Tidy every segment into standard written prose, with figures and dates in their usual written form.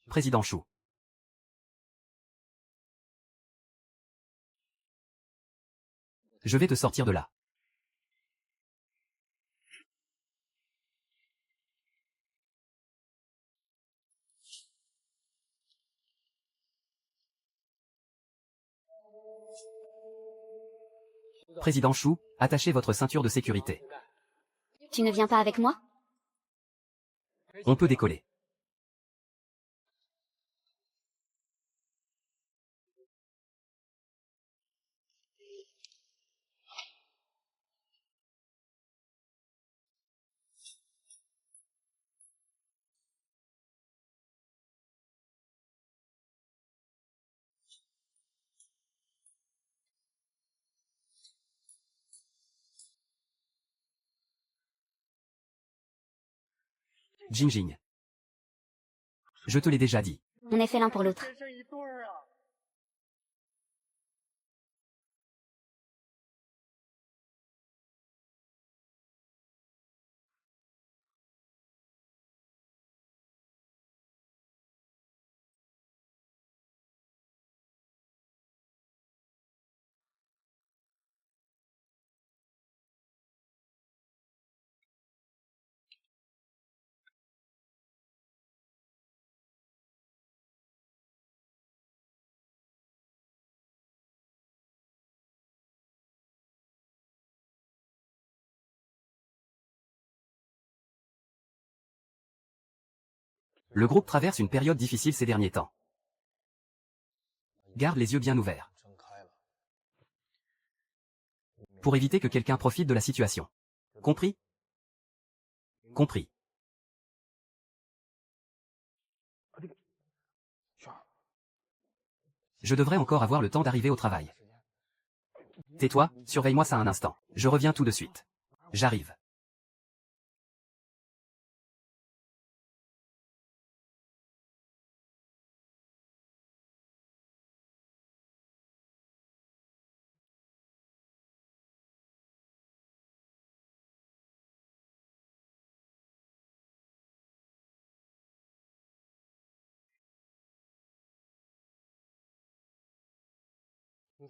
Président Chou. Je vais te sortir de là. Président Chou, attachez votre ceinture de sécurité. Tu ne viens pas avec moi? On peut décoller. Jingjing. Je te l'ai déjà dit. On est fait l'un pour l'autre. Le groupe traverse une période difficile ces derniers temps. Garde les yeux bien ouverts. Pour éviter que quelqu'un profite de la situation. Compris? Compris. Je devrais encore avoir le temps d'arriver au travail. Tais-toi, surveille-moi ça un instant. Je reviens tout de suite. J'arrive.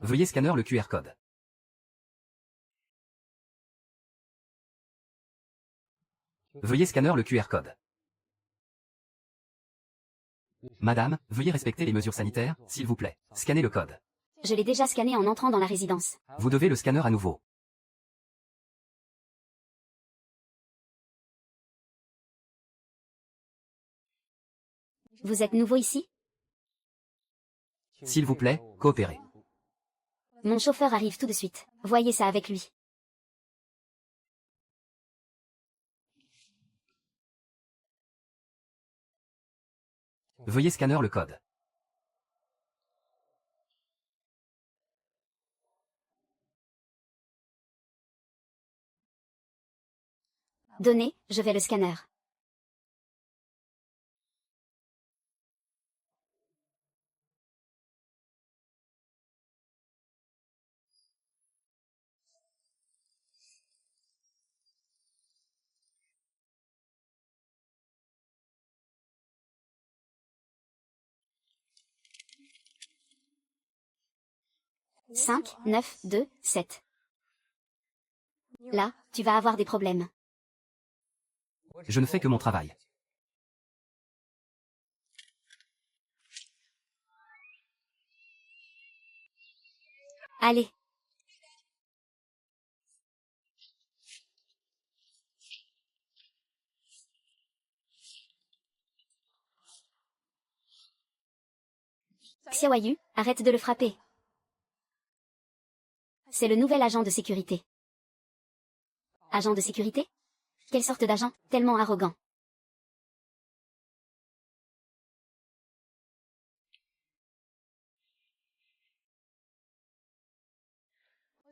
Veuillez scanner le QR code. Veuillez scanner le QR code. Madame, veuillez respecter les mesures sanitaires, s'il vous plaît. Scannez le code. Je l'ai déjà scanné en entrant dans la résidence. Vous devez le scanner à nouveau. Vous êtes nouveau ici? S'il vous plaît, coopérez. Mon chauffeur arrive tout de suite. Voyez ça avec lui. Veuillez scanner le code. Donnez, je vais le scanner. Cinq, 9, 2, 7. Là, tu vas avoir des problèmes. Je ne fais que mon travail. Allez. Xiaoyu, arrête de le frapper. C'est le nouvel agent de sécurité. Agent de sécurité? Quelle sorte d'agent, tellement arrogant.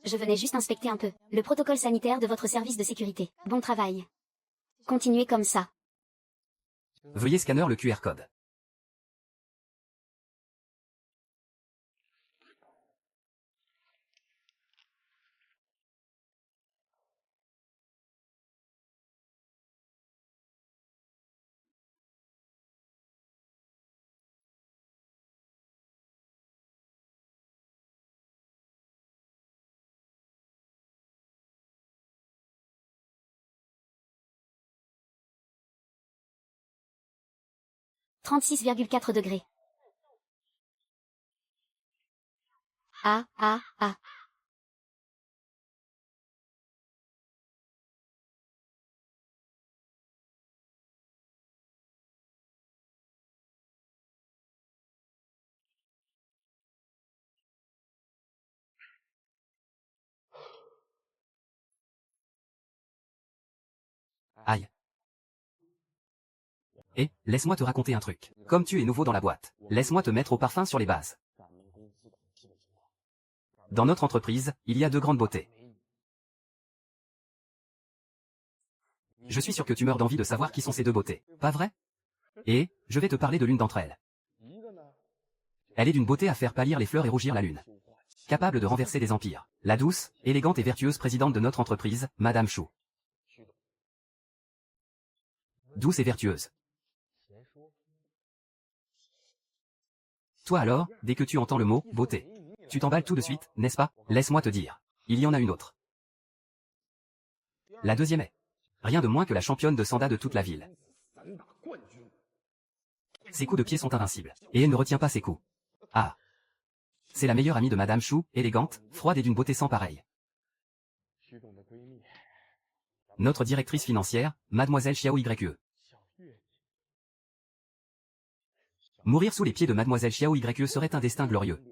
Je venais juste inspecter un peu le protocole sanitaire de votre service de sécurité. Bon travail. Continuez comme ça. Veuillez scanner le QR code. 36,4 degrés. Ah, ah, ah. Aïe. Et, laisse-moi te raconter un truc. Comme tu es nouveau dans la boîte, laisse-moi te mettre au parfum sur les bases. Dans notre entreprise, il y a deux grandes beautés. Je suis sûr que tu meurs d'envie de savoir qui sont ces deux beautés, pas vrai? Et, je vais te parler de l'une d'entre elles. Elle est d'une beauté à faire pâlir les fleurs et rougir la lune. Capable de renverser des empires. La douce, élégante et vertueuse présidente de notre entreprise, Madame Chou. Douce et vertueuse. Toi alors, dès que tu entends le mot « beauté », tu t'emballes tout de suite, n'est-ce pas? Laisse-moi te dire. Il y en a une autre. La deuxième est rien de moins que la championne de Sanda de toute la ville. Ses coups de pied sont invincibles, et elle ne retient pas ses coups. Ah. C'est la meilleure amie de Madame Chou, élégante, froide et d'une beauté sans pareille. Notre directrice financière, Mademoiselle Xiao YE. Mourir sous les pieds de Mademoiselle Xiao YE serait un destin glorieux.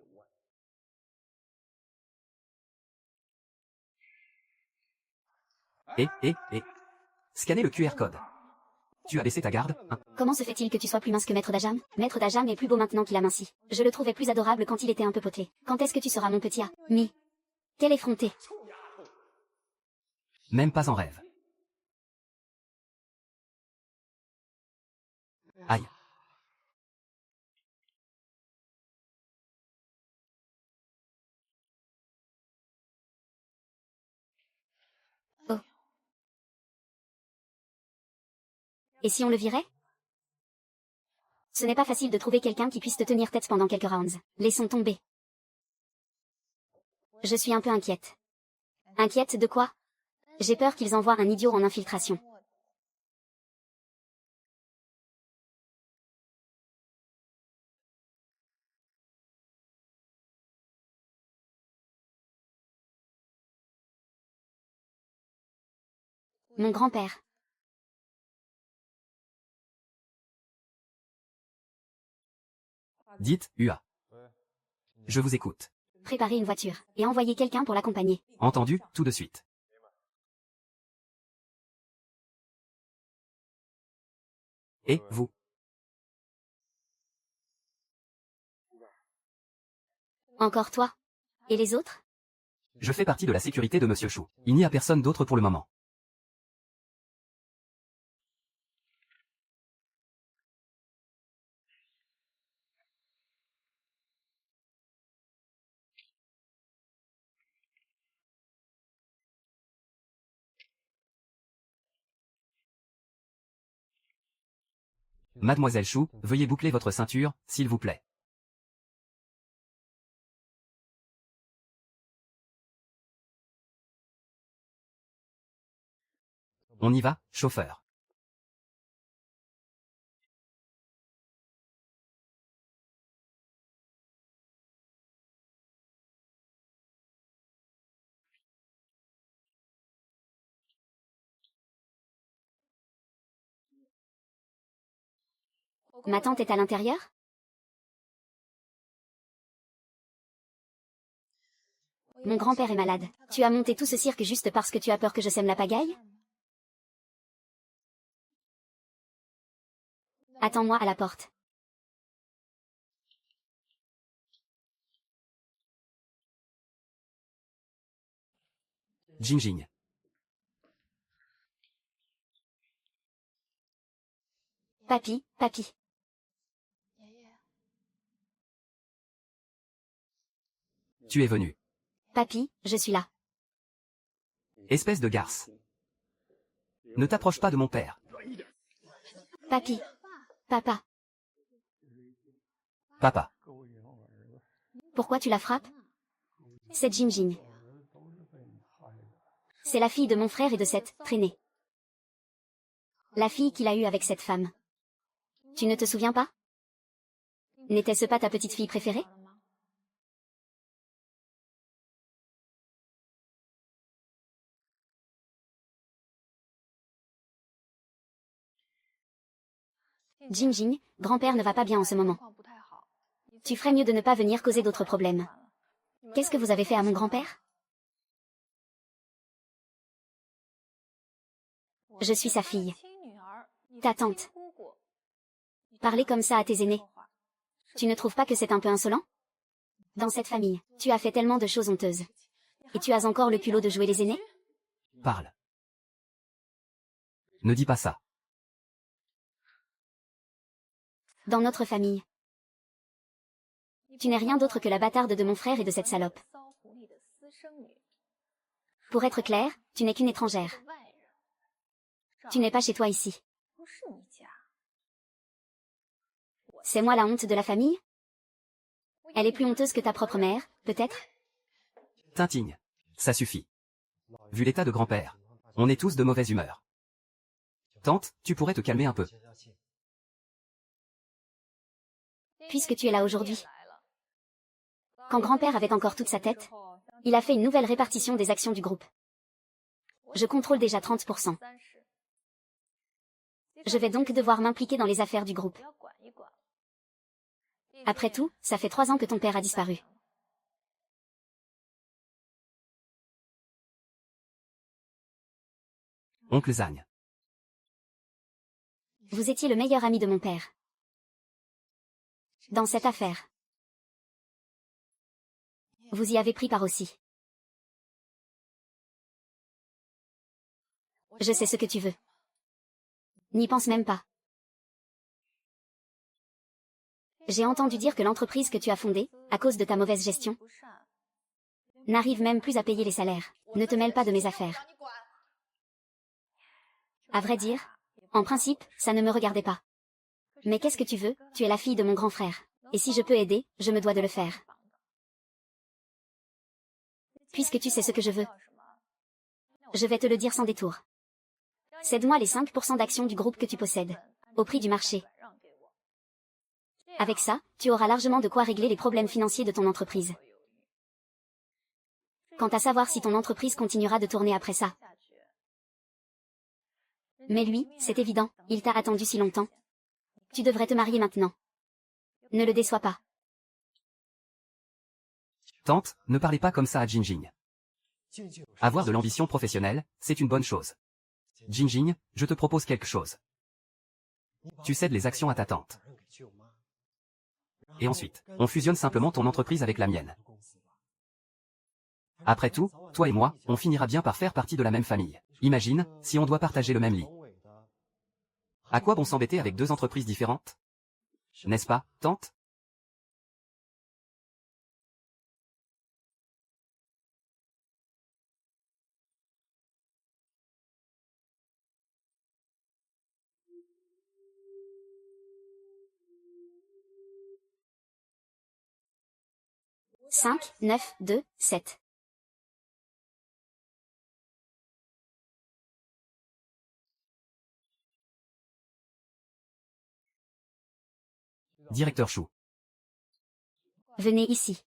Et. Scanner le QR code. Tu as baissé ta garde, hein? Comment se fait-il que tu sois plus mince que Maître Dajam? Maître Dajam est plus beau maintenant qu'il a minci. Je le trouvais plus adorable quand il était un peu potelé. Quand est-ce que tu seras mon petit ami? Quel effronté. Même pas en rêve. Aïe. Oh. Et si on le virait? Ce n'est pas facile de trouver quelqu'un qui puisse te tenir tête pendant quelques rounds. Laissons tomber. Je suis un peu inquiète. Inquiète de quoi? J'ai peur qu'ils envoient un idiot en infiltration. Mon grand-père. Dites, UA. Je vous écoute. Préparez une voiture, et envoyez quelqu'un pour l'accompagner. Entendu, tout de suite. Et, vous? Encore toi? Et les autres? Je fais partie de la sécurité de Monsieur Chou. Il n'y a personne d'autre pour le moment. Mademoiselle Chou, veuillez boucler votre ceinture, s'il vous plaît. On y va, chauffeur. Ma tante est à l'intérieur? Mon grand-père est malade. Tu as monté tout ce cirque juste parce que tu as peur que je sème la pagaille? Attends-moi à la porte. Jing. Papy. Tu es venu. Papy, je suis là. Espèce de garce. Ne t'approche pas de mon père. Papy. Papa. Papa. Pourquoi tu la frappes? C'est Jing. C'est la fille de mon frère et de cette traînée. La fille qu'il a eue avec cette femme. Tu ne te souviens pas? N'était-ce pas ta petite fille préférée? Jinjing, grand-père ne va pas bien en ce moment. Tu ferais mieux de ne pas venir causer d'autres problèmes. Qu'est-ce que vous avez fait à mon grand-père? Je suis sa fille. Ta tante. Parler comme ça à tes aînés. Tu ne trouves pas que c'est un peu insolent? Dans cette famille, tu as fait tellement de choses honteuses. Et tu as encore le culot de jouer les aînés? Parle. Ne dis pas ça. Dans notre famille. Tu n'es rien d'autre que la bâtarde de mon frère et de cette salope. Pour être clair, tu n'es qu'une étrangère. Tu n'es pas chez toi ici. C'est moi la honte de la famille? Elle est plus honteuse que ta propre mère, peut-être? Tintigne. Ça suffit. Vu l'état de grand-père, on est tous de mauvaise humeur. Tante, tu pourrais te calmer un peu. Puisque tu es là aujourd'hui. Quand grand-père avait encore toute sa tête, il a fait une nouvelle répartition des actions du groupe. Je contrôle déjà 30%. Je vais donc devoir m'impliquer dans les affaires du groupe. Après tout, ça fait 3 ans que ton père a disparu. Oncle Zagne. Vous étiez le meilleur ami de mon père. Dans cette affaire. Vous y avez pris part aussi. Je sais ce que tu veux. N'y pense même pas. J'ai entendu dire que l'entreprise que tu as fondée, à cause de ta mauvaise gestion, n'arrive même plus à payer les salaires. Ne te mêle pas de mes affaires. À vrai dire, en principe, ça ne me regardait pas. Mais qu'est-ce que tu veux, tu es la fille de mon grand frère. Et si je peux aider, je me dois de le faire. Puisque tu sais ce que je veux. Je vais te le dire sans détour. Cède-moi les 5% d'actions du groupe que tu possèdes, au prix du marché. Avec ça, tu auras largement de quoi régler les problèmes financiers de ton entreprise. Quant à savoir si ton entreprise continuera de tourner après ça. Mais lui, c'est évident, il t'a attendu si longtemps. Tu devrais te marier maintenant. Ne le déçois pas. Tante, ne parlez pas comme ça à Jinjing. Avoir de l'ambition professionnelle, c'est une bonne chose. Jinjing, je te propose quelque chose. Tu cèdes les actions à ta tante. Et ensuite, on fusionne simplement ton entreprise avec la mienne. Après tout, toi et moi, on finira bien par faire partie de la même famille. Imagine, si on doit partager le même lit. À quoi bon s'embêter avec 2 entreprises différentes? N'est-ce pas, tante? Cinq, 9, 2, 7. Directeur Chou. Venez ici.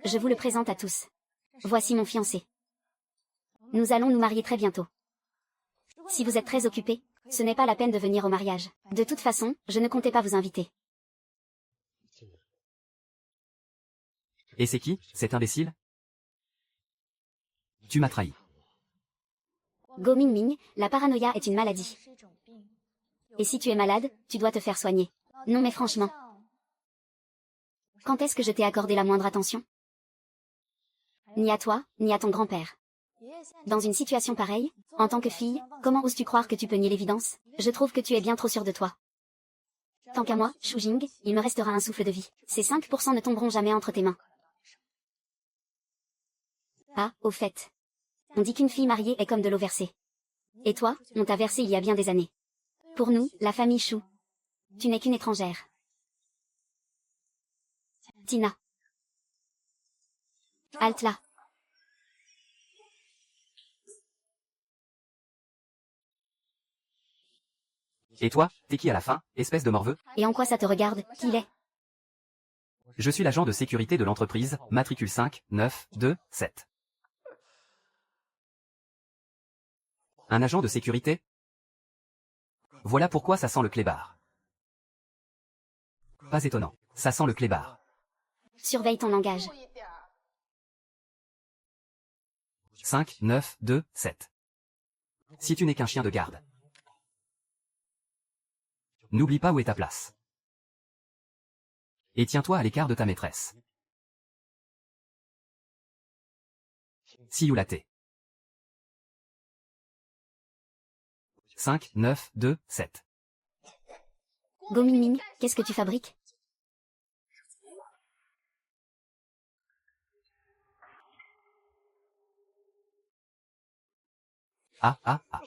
Je vous le présente à tous. Voici mon fiancé. Nous allons nous marier très bientôt. Si vous êtes très occupé, ce n'est pas la peine de venir au mariage. De toute façon, je ne comptais pas vous inviter. Et c'est qui, cet imbécile? Tu m'as trahi. Go Ming Ming, la paranoïa est une maladie. Et si tu es malade, tu dois te faire soigner. Non mais franchement. Quand est-ce que je t'ai accordé la moindre attention? Ni à toi, ni à ton grand-père. Dans une situation pareille, en tant que fille, comment oses-tu croire que tu peux nier l'évidence? Je trouve que tu es bien trop sûre de toi. Tant qu'à moi, Shu Jing, il me restera un souffle de vie. Ces 5% ne tomberont jamais entre tes mains. Ah, au fait. On dit qu'une fille mariée est comme de l'eau versée. Et toi, on t'a versé il y a bien des années. Pour nous, la famille Shu. Tu n'es qu'une étrangère. Tina. Halte là. Et toi, t'es qui à la fin, espèce de morveux? Et en quoi ça te regarde, qui l'est? Je suis l'agent de sécurité de l'entreprise, matricule 5, 9, 2, 7. Un agent de sécurité? Voilà pourquoi ça sent le clébard. Pas étonnant, ça sent le clébard. Surveille ton langage. 5, 9, 2, 7. Si tu n'es qu'un chien de garde. N'oublie pas où est ta place. Et tiens-toi à l'écart de ta maîtresse. See you latte. 5, 9, 2, 7. Go Ming Ming, qu'est-ce que tu fabriques? Ah, ah, ah.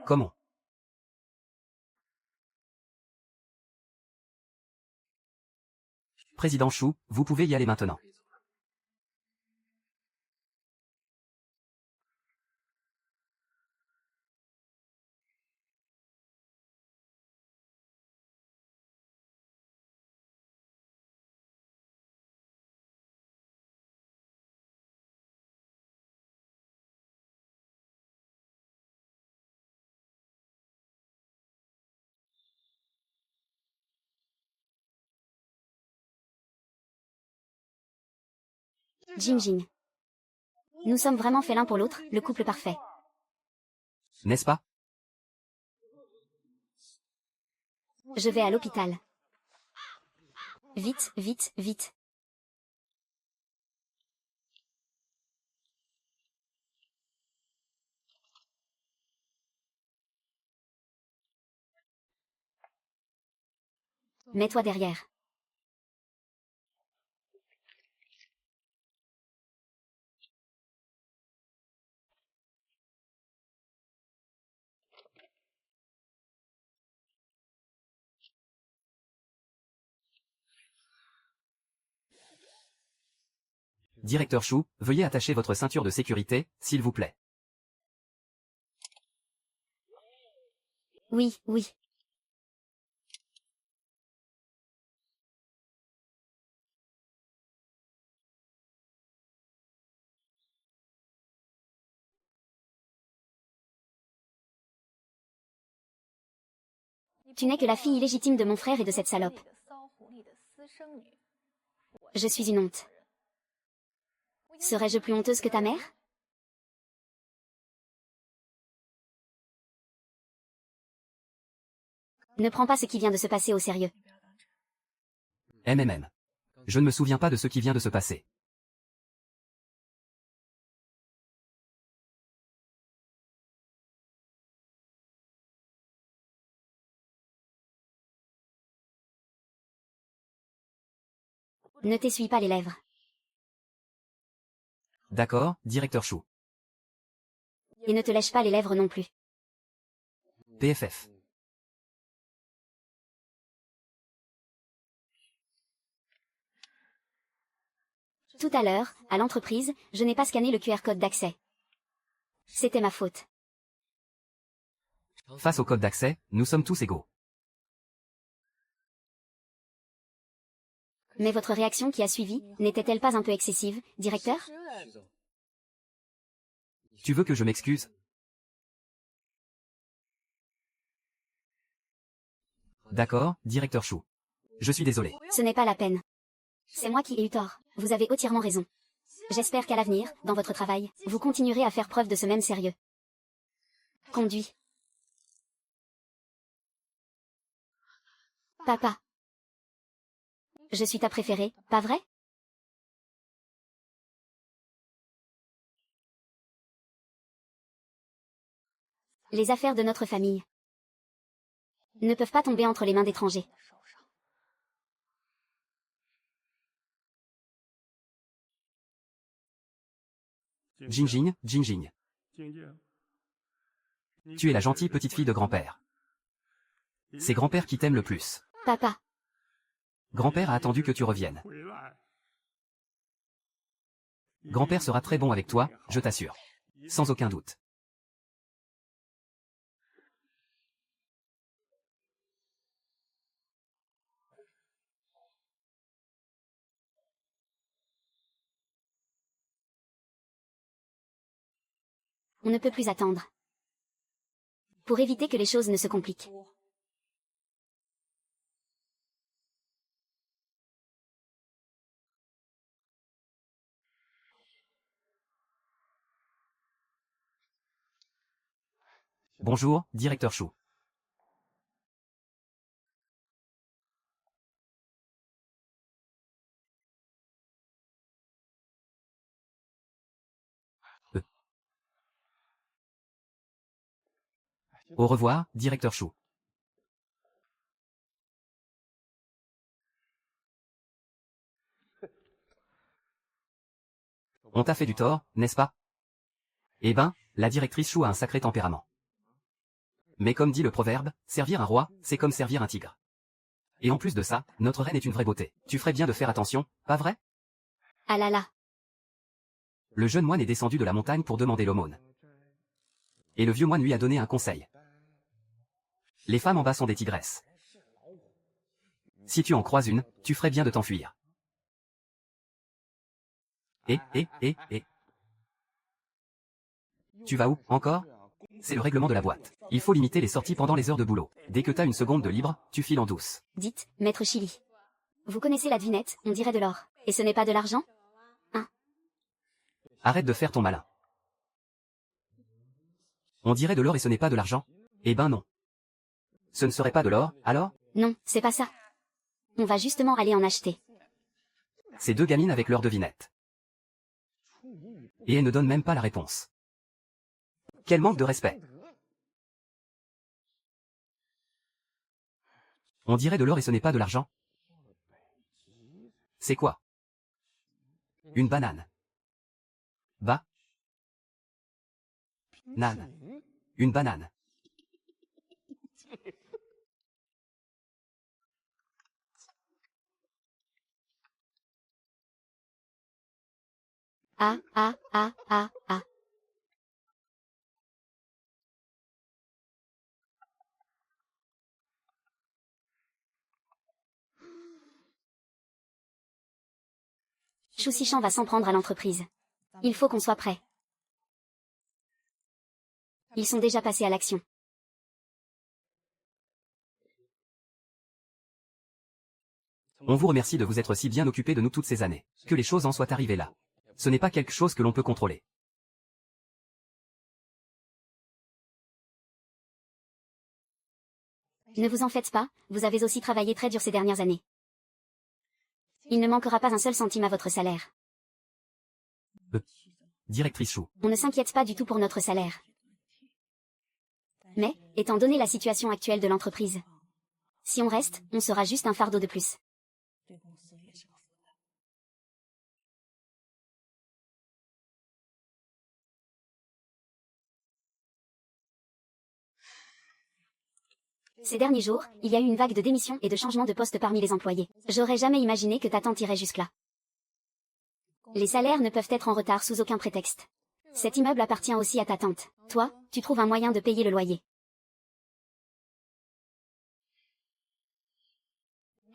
Comment? Président Chou, vous pouvez y aller maintenant. Jing Jing. Nous sommes vraiment faits l'un pour l'autre, le couple parfait. N'est-ce pas? Je vais à l'hôpital. Vite, vite, vite. Mets-toi derrière. Directeur Chou, veuillez attacher votre ceinture de sécurité, s'il vous plaît. Oui, oui. Tu n'es que la fille illégitime de mon frère et de cette salope. Je suis une honte. Serais-je plus honteuse que ta mère? Ne prends pas ce qui vient de se passer au sérieux. MMM. Je ne me souviens pas de ce qui vient de se passer. Ne t'essuie pas les lèvres. D'accord, directeur Chou. Et ne te lèche pas les lèvres non plus. PFF. Tout à l'heure, à l'entreprise, je n'ai pas scanné le QR code d'accès. C'était ma faute. Face au code d'accès, nous sommes tous égaux. Mais votre réaction qui a suivi, n'était-elle pas un peu excessive, directeur? Tu veux que je m'excuse? D'accord, directeur Chou. Je suis désolé. Ce n'est pas la peine. C'est moi qui ai eu tort. Vous avez entièrement raison. J'espère qu'à l'avenir, dans votre travail, vous continuerez à faire preuve de ce même sérieux. Conduis. Papa. Je suis ta préférée, pas vrai? Les affaires de notre famille ne peuvent pas tomber entre les mains d'étrangers. Jingjing, Jingjing. Tu es la gentille petite fille de grand-père. C'est grand-père qui t'aime le plus. Papa. Grand-père a attendu que tu reviennes. Grand-père sera très bon avec toi, je t'assure. Sans aucun doute. On ne peut plus attendre. Pour éviter que les choses ne se compliquent. Bonjour, directeur Chou. Au revoir, directeur Chou. On t'a fait du tort, n'est-ce pas? Eh ben, la directrice Chou a un sacré tempérament. Mais comme dit le proverbe, servir un roi, c'est comme servir un tigre. Et en plus de ça, notre reine est une vraie beauté. Tu ferais bien de faire attention, pas vrai? Ah là là. Le jeune moine est descendu de la montagne pour demander l'aumône. Et le vieux moine lui a donné un conseil. Les femmes en bas sont des tigresses. Si tu en croises une, tu ferais bien de t'enfuir. Et. Tu vas où, encore? C'est le règlement de la boîte. Il faut limiter les sorties pendant les heures de boulot. Dès que t'as une seconde de libre, tu files en douce. Dites, maître Chili. Vous connaissez la devinette, on dirait de l'or. Et ce n'est pas de l'argent? Arrête de faire ton malin. On dirait de l'or et ce n'est pas de l'argent? Eh ben non. Ce ne serait pas de l'or, alors? Non, c'est pas ça. On va justement aller en acheter. Ces deux gamines avec leur devinette. Et elles ne donnent même pas la réponse. Quel manque de respect. On dirait de l'or et ce n'est pas de l'argent? C'est quoi? Une banane. Bah. Nan. Une banane. Ah. Choussichan va s'en prendre à l'entreprise. Il faut qu'on soit prêt. Ils sont déjà passés à l'action. On vous remercie de vous être si bien occupé de nous toutes ces années. Que les choses en soient arrivées là. Ce n'est pas quelque chose que l'on peut contrôler. Ne vous en faites pas, vous avez aussi travaillé très dur ces dernières années. Il ne manquera pas un seul centime à votre salaire. Directrice Chou. On ne s'inquiète pas du tout pour notre salaire. Mais, étant donné la situation actuelle de l'entreprise, si on reste, on sera juste un fardeau de plus. Ces derniers jours, il y a eu une vague de démissions et de changements de poste parmi les employés. J'aurais jamais imaginé que ta tante irait jusque-là. Les salaires ne peuvent être en retard sous aucun prétexte. Cet immeuble appartient aussi à ta tante. Toi, tu trouves un moyen de payer le loyer.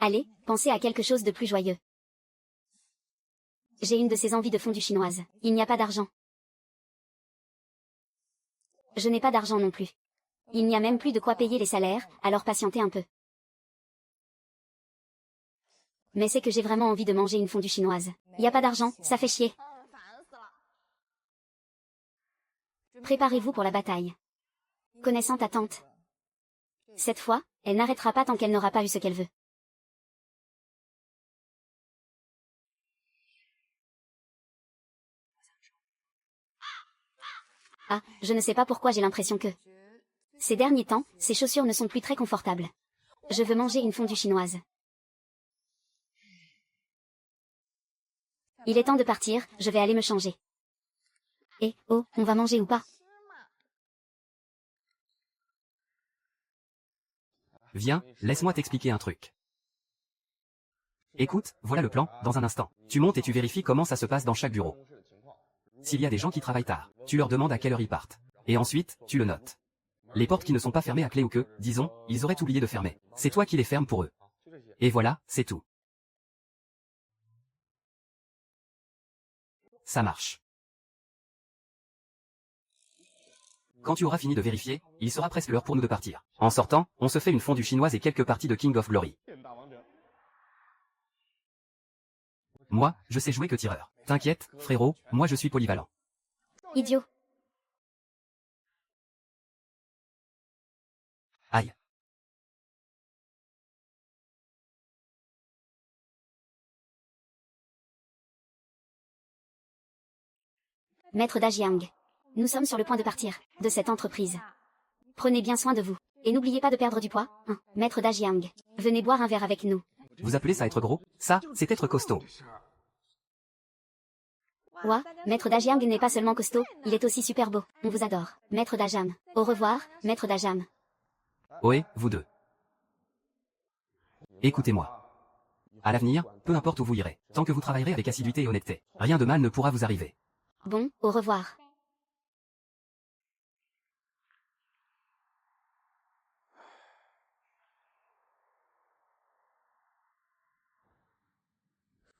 Allez, pensez à quelque chose de plus joyeux. J'ai une de ces envies de fondue chinoise. Il n'y a pas d'argent. Je n'ai pas d'argent non plus. Il n'y a même plus de quoi payer les salaires, alors patientez un peu. Mais c'est que j'ai vraiment envie de manger une fondue chinoise. Il n'y a pas d'argent, ça fait chier. Préparez-vous pour la bataille. Connaissant ta tante. Cette fois, elle n'arrêtera pas tant qu'elle n'aura pas eu ce qu'elle veut. Ah, je ne sais pas pourquoi j'ai l'impression que... Ces derniers temps, ces chaussures ne sont plus très confortables. Je veux manger une fondue chinoise. Il est temps de partir, je vais aller me changer. Et, oh, on va manger ou pas? Viens, laisse-moi t'expliquer un truc. Écoute, voilà le plan, dans un instant. Tu montes et tu vérifies comment ça se passe dans chaque bureau. S'il y a des gens qui travaillent tard, tu leur demandes à quelle heure ils partent. Et ensuite, tu le notes. Les portes qui ne sont pas fermées à clé ou que, disons, ils auraient oublié de fermer. C'est toi qui les fermes pour eux. Et voilà, c'est tout. Ça marche. Quand tu auras fini de vérifier, il sera presque l'heure pour nous de partir. En sortant, on se fait une fondue chinoise et quelques parties de King of Glory. Moi, je sais jouer que tireur. T'inquiète, frérot, moi je suis polyvalent. Idiot. Aïe. Maître Dajiang. Nous sommes sur le point de partir, de cette entreprise. Prenez bien soin de vous. Et n'oubliez pas de perdre du poids, hein. Maître Dajiang. Venez boire un verre avec nous. Vous appelez ça être gros? Ça, c'est être costaud. Ouah, Maître Dajiang n'est pas seulement costaud, il est aussi super beau. On vous adore. Maître Dajam. Au revoir, Maître Dajam. Ohé, vous deux. Écoutez-moi. À l'avenir, peu importe où vous irez, tant que vous travaillerez avec assiduité et honnêteté, rien de mal ne pourra vous arriver. Bon, au revoir.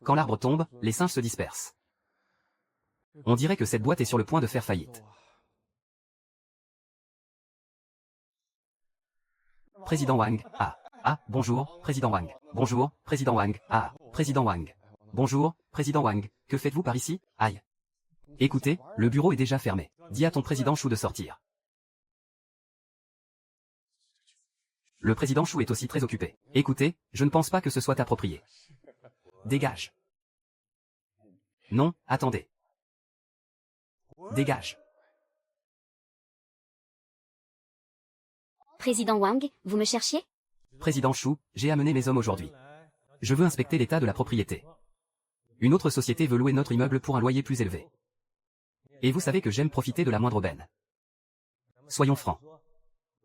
Quand l'arbre tombe, les singes se dispersent. On dirait que cette boîte est sur le point de faire faillite. Président Wang, ah. Ah, bonjour, Président Wang. Bonjour, Président Wang, ah. Président Wang. Bonjour, Président Wang. Que faites-vous par ici? Aïe. Écoutez, le bureau est déjà fermé. Dis à ton président Chou de sortir. Le président Chou est aussi très occupé. Écoutez, je ne pense pas que ce soit approprié. Dégage. Non, attendez. Dégage. Président Wang, vous me cherchiez? Président Chou, j'ai amené mes hommes aujourd'hui. Je veux inspecter l'état de la propriété. Une autre société veut louer notre immeuble pour un loyer plus élevé. Et vous savez que j'aime profiter de la moindre aubaine. Soyons francs.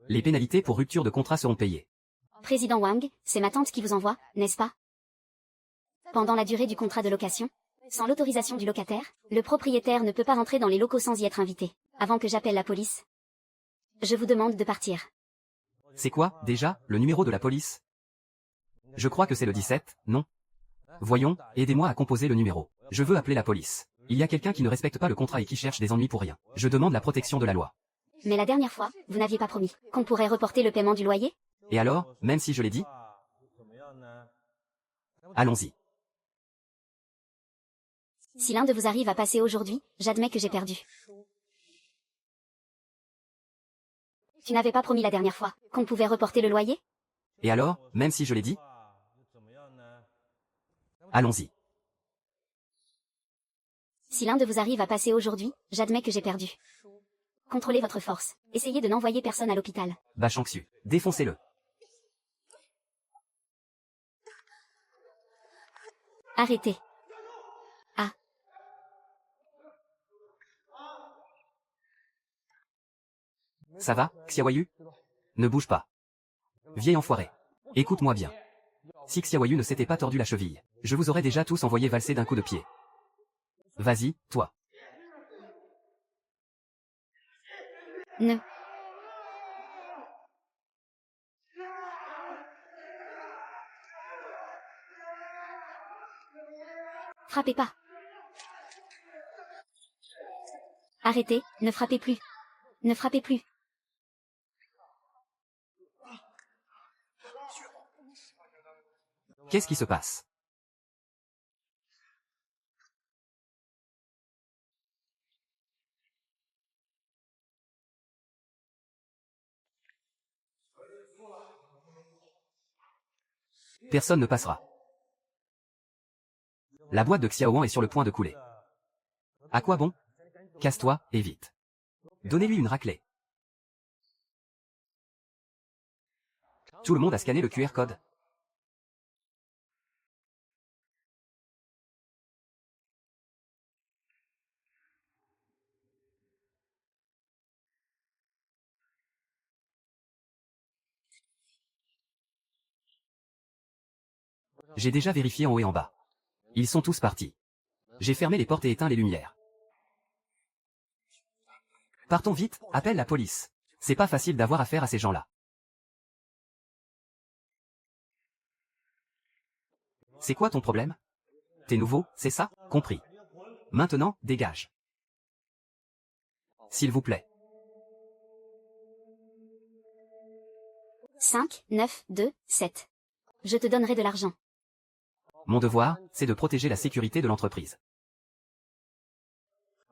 Les pénalités pour rupture de contrat seront payées. Président Wang, c'est ma tante qui vous envoie, n'est-ce pas? Pendant la durée du contrat de location, sans l'autorisation du locataire, le propriétaire ne peut pas rentrer dans les locaux sans y être invité. Avant que j'appelle la police, je vous demande de partir. C'est quoi, déjà, le numéro de la police? Je crois que c'est le 17, non? Voyons, aidez-moi à composer le numéro. Je veux appeler la police. Il y a quelqu'un qui ne respecte pas le contrat et qui cherche des ennuis pour rien. Je demande la protection de la loi. Mais la dernière fois, vous n'aviez pas promis qu'on pourrait reporter le paiement du loyer? Et alors, même si je l'ai dit? Allons-y. Si l'un de vous arrive à passer aujourd'hui, j'admets que j'ai perdu. Tu n'avais pas promis la dernière fois qu'on pouvait reporter le loyer? Et alors, même si je l'ai dit? Allons-y. Si l'un de vous arrive à passer aujourd'hui, j'admets que j'ai perdu. Contrôlez votre force. Essayez de n'envoyer personne à l'hôpital. Bachanxiu. Défoncez-le. Arrêtez. Ah. Ça va, Xiaoyu? Ne bouge pas. Vieil enfoiré. Écoute-moi bien. Si Xiaoyu ne s'était pas tordu la cheville, je vous aurais déjà tous envoyé valser d'un coup de pied. Vas-y, toi. Ne. Frappez pas. Arrêtez, ne frappez plus. Ne frappez plus. Qu'est-ce qui se passe? Personne ne passera. La boîte de Xiaowan est sur le point de couler. À quoi bon? Casse-toi, et vite. Donnez-lui une raclée. Tout le monde a scanné le QR code. J'ai déjà vérifié en haut et en bas. Ils sont tous partis. J'ai fermé les portes et éteint les lumières. Partons vite, appelle la police. C'est pas facile d'avoir affaire à ces gens-là. C'est quoi ton problème? T'es nouveau, c'est ça? Compris. Maintenant, dégage. S'il vous plaît. 5, 9, 2, 7. Je te donnerai de l'argent. Mon devoir, c'est de protéger la sécurité de l'entreprise.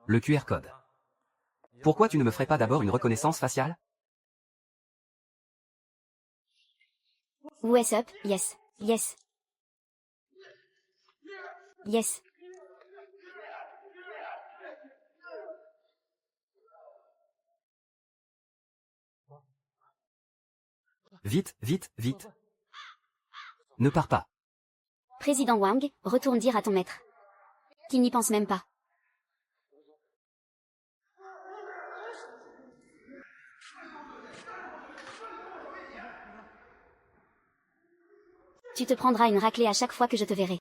Le QR code. Pourquoi tu ne me ferais pas d'abord une reconnaissance faciale? What's up? Yes. Yes. Yes. Vite, vite, vite. Ne pars pas. Président Wang, retourne dire à ton maître qu'il n'y pense même pas. Tu te prendras une raclée à chaque fois que je te verrai.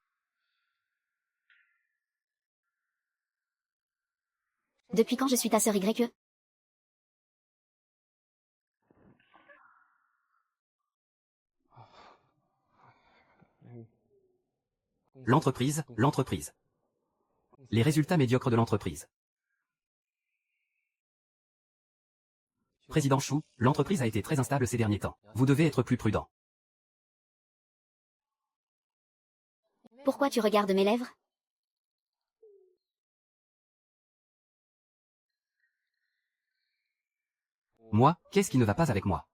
Depuis quand je suis ta sœur YE? L'entreprise, l'entreprise. Les résultats médiocres de l'entreprise. Président Chou, l'entreprise a été très instable ces derniers temps. Vous devez être plus prudent. Pourquoi tu regardes mes lèvres? Moi, qu'est-ce qui ne va pas avec moi?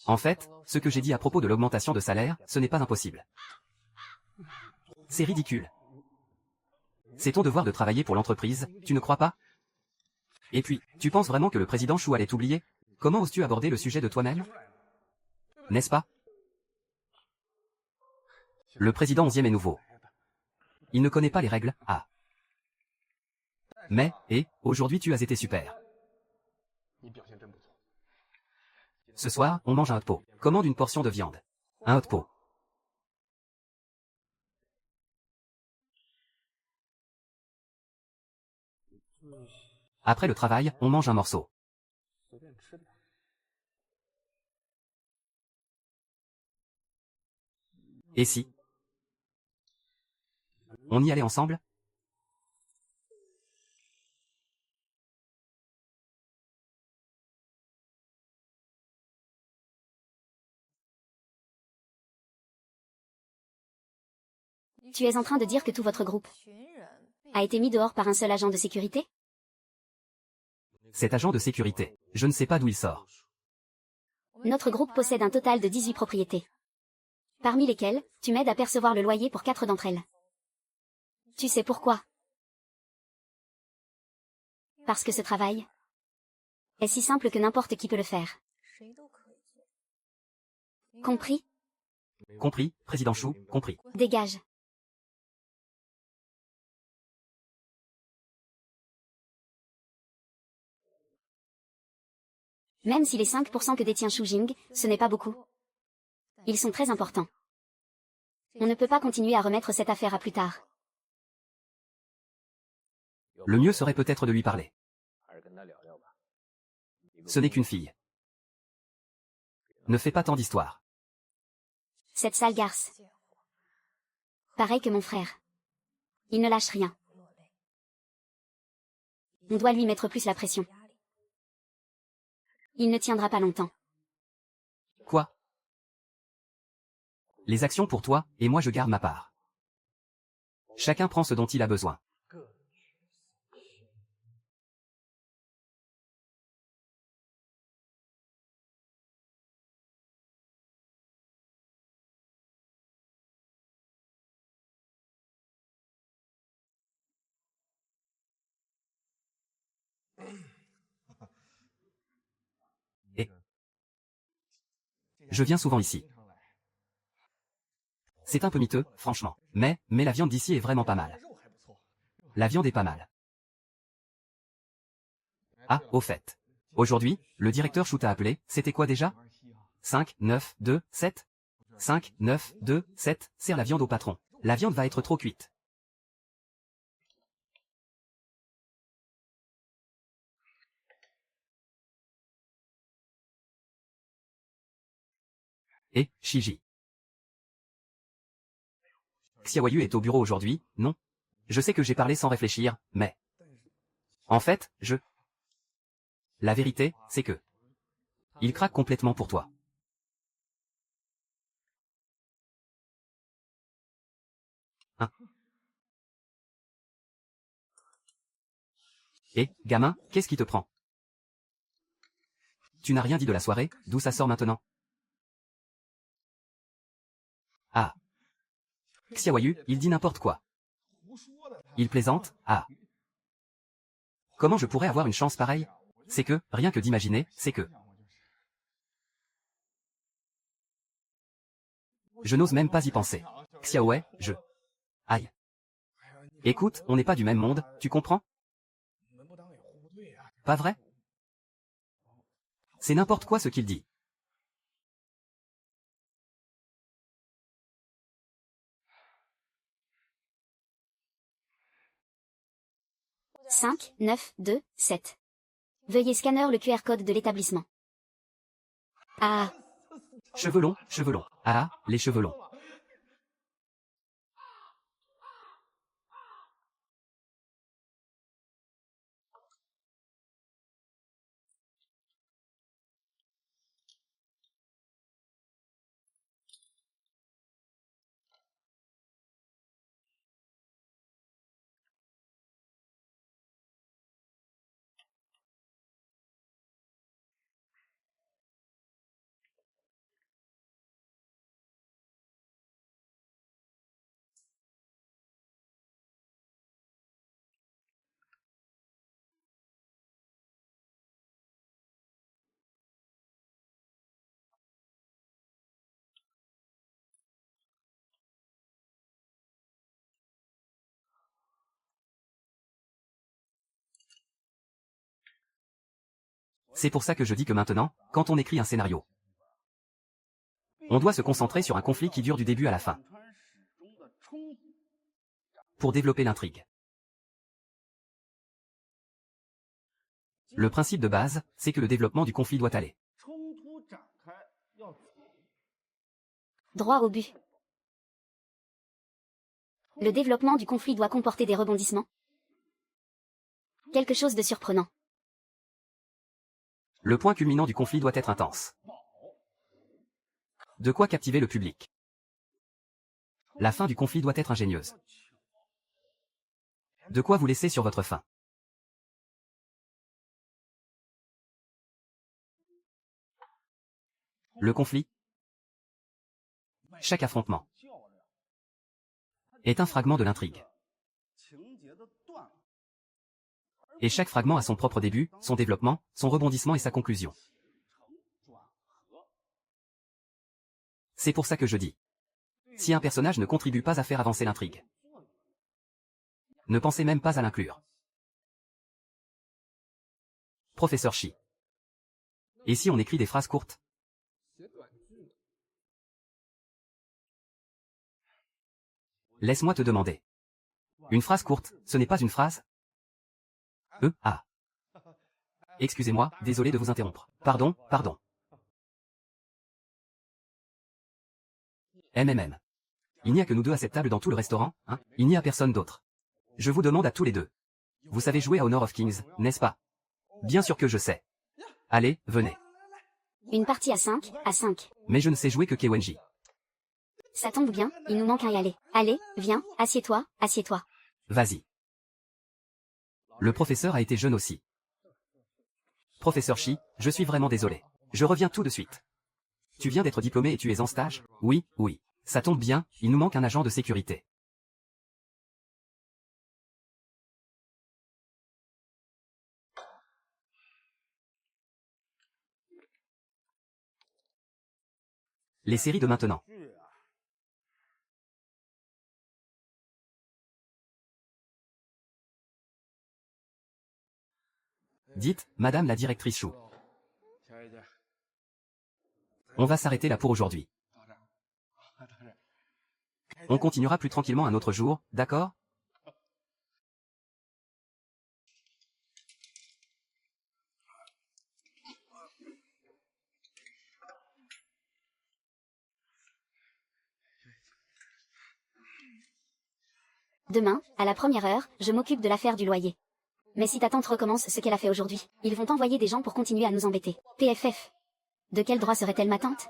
En fait, ce que j'ai dit à propos de l'augmentation de salaire, ce n'est pas impossible. C'est ridicule. C'est ton devoir de travailler pour l'entreprise, tu ne crois pas? Et puis, tu penses vraiment que le président Chou allait t'oublier? Comment oses-tu aborder le sujet de toi-même? N'est-ce pas? Le président 11e est nouveau. Il ne connaît pas les règles, ah. Mais, aujourd'hui tu as été super. Ce soir, on mange un hot pot. Commande une portion de viande. Un hot pot. Après le travail, on mange un morceau. Et si on y allait ensemble? Tu es en train de dire que tout votre groupe a été mis dehors par un seul agent de sécurité? Cet agent de sécurité, je ne sais pas d'où il sort. Notre groupe possède un total de 18 propriétés. Parmi lesquelles, tu m'aides à percevoir le loyer pour 4 d'entre elles. Tu sais pourquoi? Parce que ce travail est si simple que n'importe qui peut le faire. Compris? Compris, président Chou, compris. Dégage. Même si les 5% que détient Shu Jing, ce n'est pas beaucoup. Ils sont très importants. On ne peut pas continuer à remettre cette affaire à plus tard. Le mieux serait peut-être de lui parler. Ce n'est qu'une fille. Ne fais pas tant d'histoire. Cette sale garce. Pareil que mon frère. Il ne lâche rien. On doit lui mettre plus la pression. Il ne tiendra pas longtemps. Quoi? Les actions pour toi, et moi je garde ma part. Chacun prend ce dont il a besoin. Je viens souvent ici. C'est un peu miteux, franchement. Mais la viande d'ici est vraiment pas mal. La viande est pas mal. Ah, au fait. Aujourd'hui, le directeur Chou t'a appelé, c'était quoi déjà? 5, 9, 2, 7 5, 9, 2, 7, sers la viande au patron. La viande va être trop cuite. Et, Shiji. Xiaoyu est au bureau aujourd'hui, non? Je sais que j'ai parlé sans réfléchir, mais... En fait, La vérité, c'est que... Il craque complètement pour toi. Hein? Et, gamin, qu'est-ce qui te prend? Tu n'as rien dit de la soirée, d'où ça sort maintenant? Ah. Xiaoyu, il dit n'importe quoi. Il plaisante, ah. Comment je pourrais avoir une chance pareille? C'est que, rien que d'imaginer, c'est que... Je n'ose même pas y penser. Xiaowei, Aïe. Écoute, on n'est pas du même monde, tu comprends? Pas vrai? C'est n'importe quoi ce qu'il dit. « 5, 9, 2, 7. Veuillez scanner le QR code de l'établissement. » Ah, Cheveux longs, cheveux longs. Ah, les cheveux longs. C'est pour ça que je dis que maintenant, quand on écrit un scénario, on doit se concentrer sur un conflit qui dure du début à la fin. Pour développer l'intrigue. Le principe de base, c'est que le développement du conflit doit aller droit au but. Le développement du conflit doit comporter des rebondissements. Quelque chose de surprenant. Le point culminant du conflit doit être intense. De quoi captiver le public. La fin du conflit doit être ingénieuse. De quoi vous laisser sur votre faim. Le conflit, chaque affrontement, est un fragment de l'intrigue. Et chaque fragment a son propre début, son développement, son rebondissement et sa conclusion. C'est pour ça que je dis. Si un personnage ne contribue pas à faire avancer l'intrigue, ne pensez même pas à l'inclure. Professeur Chi. Et si on écrit des phrases courtes? Laisse-moi te demander. Une phrase courte, ce n'est pas une phrase? Ah. Excusez-moi, désolé de vous interrompre. Pardon. MMM. Il n'y a que nous deux à cette table dans tout le restaurant, hein? Il n'y a personne d'autre. Je vous demande à tous les deux. Vous savez jouer à Honor of Kings, n'est-ce pas? Bien sûr que je sais. Allez, venez. Une partie à 5, à 5. Mais je ne sais jouer que Kewenji. Ça tombe bien, il nous manque un Yalé. Allez, viens, assieds-toi, assieds-toi. Vas-y. Le professeur a été jeune aussi. Professeur Chi, je suis vraiment désolé. Je reviens tout de suite. Tu viens d'être diplômé et tu es en stage? Oui. Ça tombe bien, il nous manque un agent de sécurité. Les séries de maintenant. Dites, Madame la directrice Chou. On va s'arrêter là pour aujourd'hui. On continuera plus tranquillement un autre jour, d'accord? Demain, à la première heure, je m'occupe de l'affaire du loyer. Mais si ta tante recommence ce qu'elle a fait aujourd'hui, ils vont envoyer des gens pour continuer à nous embêter. PFF. De quel droit serait-elle ma tante?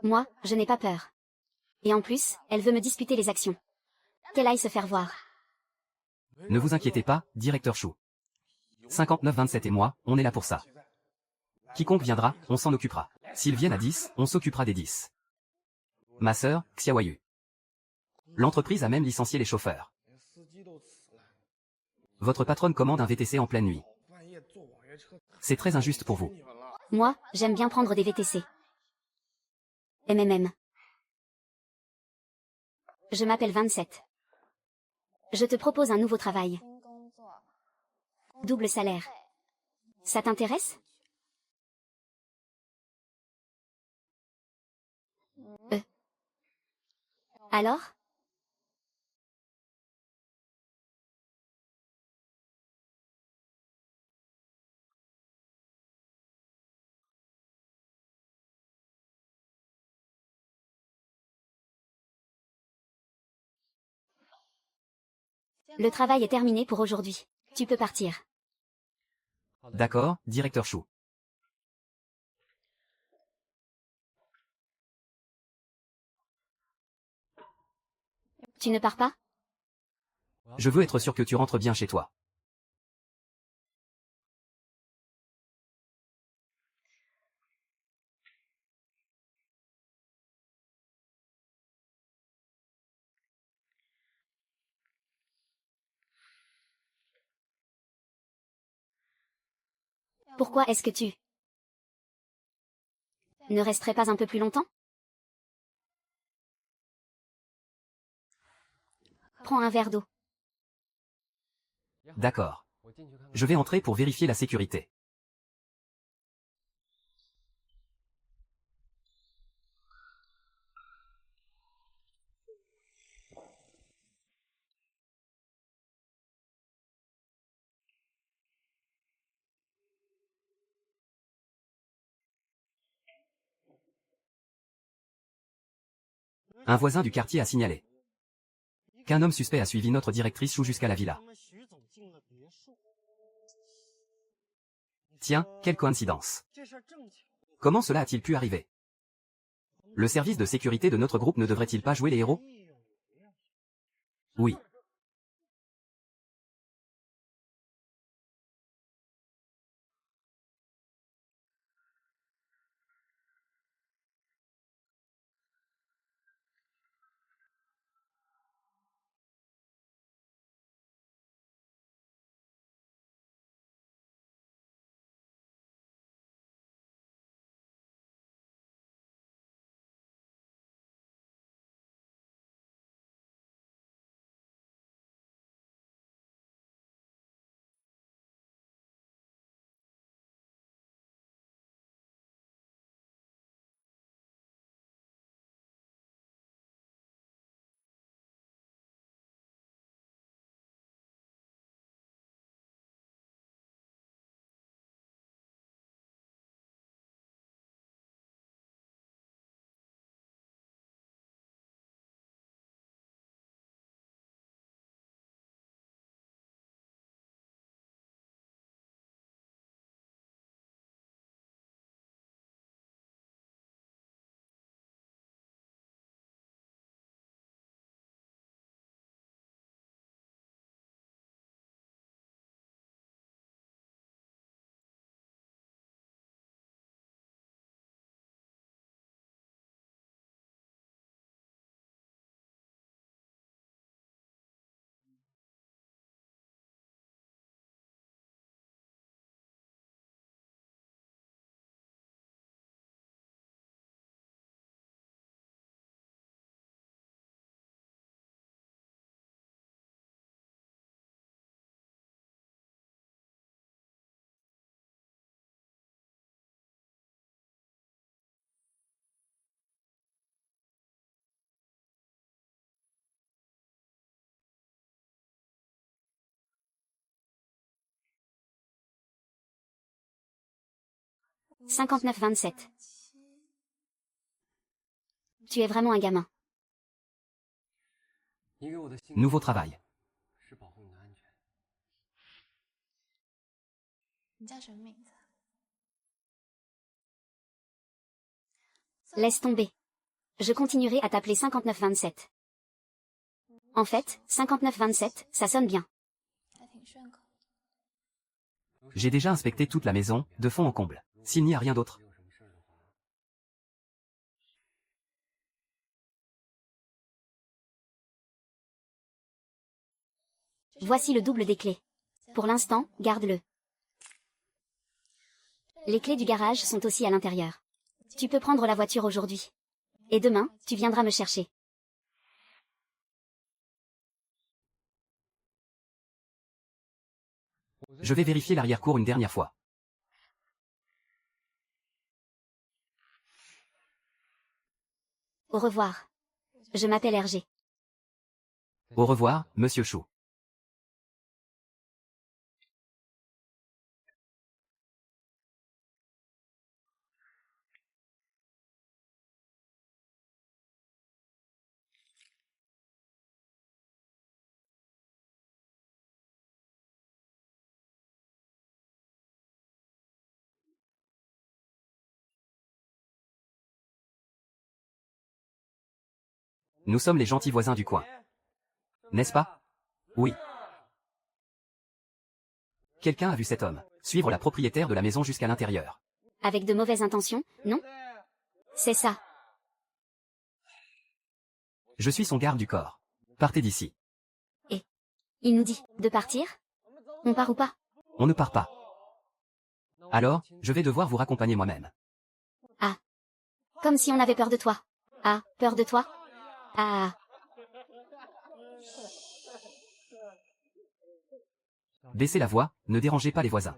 Moi, je n'ai pas peur. Et en plus, elle veut me disputer les actions. Qu'elle aille se faire voir. Ne vous inquiétez pas, directeur Chou. 59-27 et moi, on est là pour ça. Quiconque viendra, on s'en occupera. S'ils viennent à 10, on s'occupera des 10. Ma sœur, Xiaoyu. L'entreprise a même licencié les chauffeurs. Votre patronne commande un VTC en pleine nuit. C'est très injuste pour vous. Moi, j'aime bien prendre des VTC. MMM. Je m'appelle 27. Je te propose un nouveau travail. Double salaire. Ça t'intéresse? Alors? Le travail est terminé pour aujourd'hui. Tu peux partir. D'accord, directeur Chou. Tu ne pars pas? Je veux être sûr que tu rentres bien chez toi. Pourquoi est-ce que tu ne resterais pas un peu plus longtemps? Prends un verre d'eau. D'accord. Je vais entrer pour vérifier la sécurité. Un voisin du quartier a signalé qu'un homme suspect a suivi notre directrice Chou jusqu'à la villa. Tiens, quelle coïncidence. Comment cela a-t-il pu arriver? Le service de sécurité de notre groupe ne devrait-il pas jouer les héros? Oui. 59-27. Tu es vraiment un gamin. Nouveau travail. Laisse tomber. Je continuerai à t'appeler 59-27. En fait, 59-27, ça sonne bien. J'ai déjà inspecté toute la maison, de fond en comble. S'il n'y a rien d'autre. Voici le double des clés. Pour l'instant, garde-le. Les clés du garage sont aussi à l'intérieur. Tu peux prendre la voiture aujourd'hui. Et demain, tu viendras me chercher. Je vais vérifier l'arrière-cour une dernière fois. Au revoir. Je m'appelle Hergé. Au revoir, Monsieur Chou. Nous sommes les gentils voisins du coin. N'est-ce pas? Oui. Quelqu'un a vu cet homme suivre la propriétaire de la maison jusqu'à l'intérieur. Avec de mauvaises intentions, non? C'est ça. Je suis son garde du corps. Partez d'ici. Il nous dit de partir? On part ou pas? On ne part pas. Alors, je vais devoir vous raccompagner moi-même. Comme si on avait peur de toi. Ah, peur de toi? Ah, Baissez la voix, ne dérangez pas les voisins.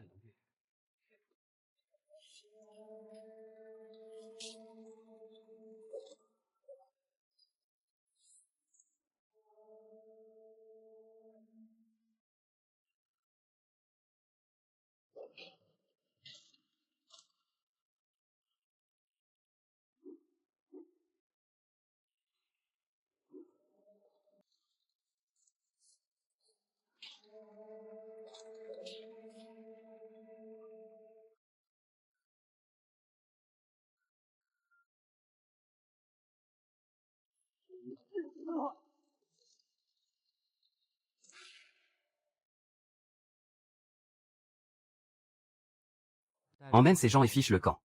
Emmène ces gens et fiche le camp.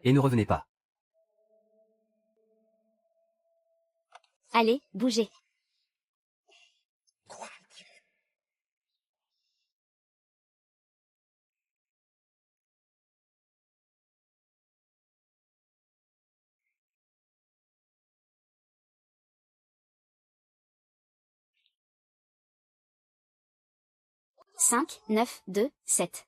Et ne revenez pas. allez, bougez. Cinq, 9, 2, 7.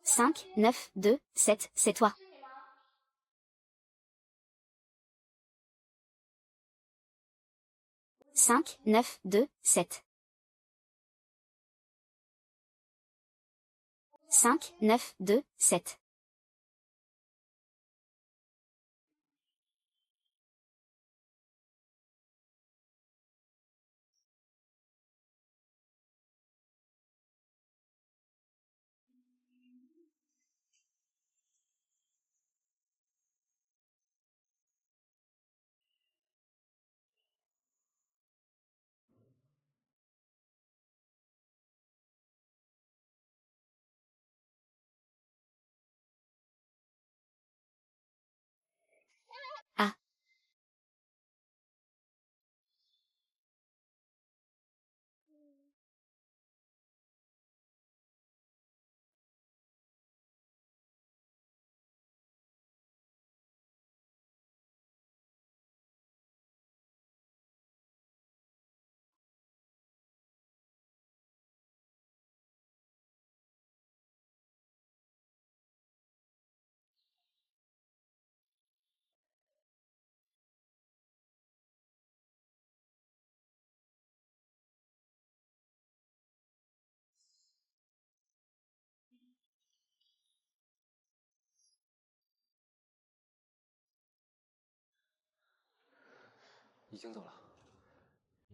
Cinq, 9, 2, 7, c'est toi. Cinq, 9, 2, 7. Cinq, 9, 2, 7.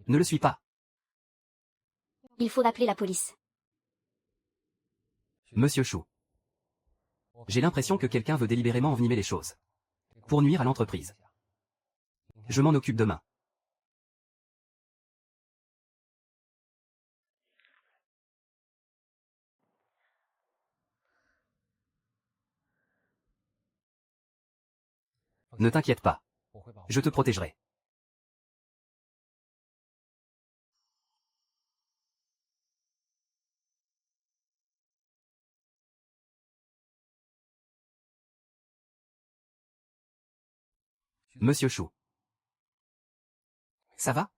Ne le suis pas. Il faut appeler la police. Monsieur Chou. J'ai l'impression que quelqu'un veut délibérément envenimer les choses. Pour nuire à l'entreprise. Je m'en occupe demain. Ne t'inquiète pas. Je te protégerai. Monsieur Chou. Ça va?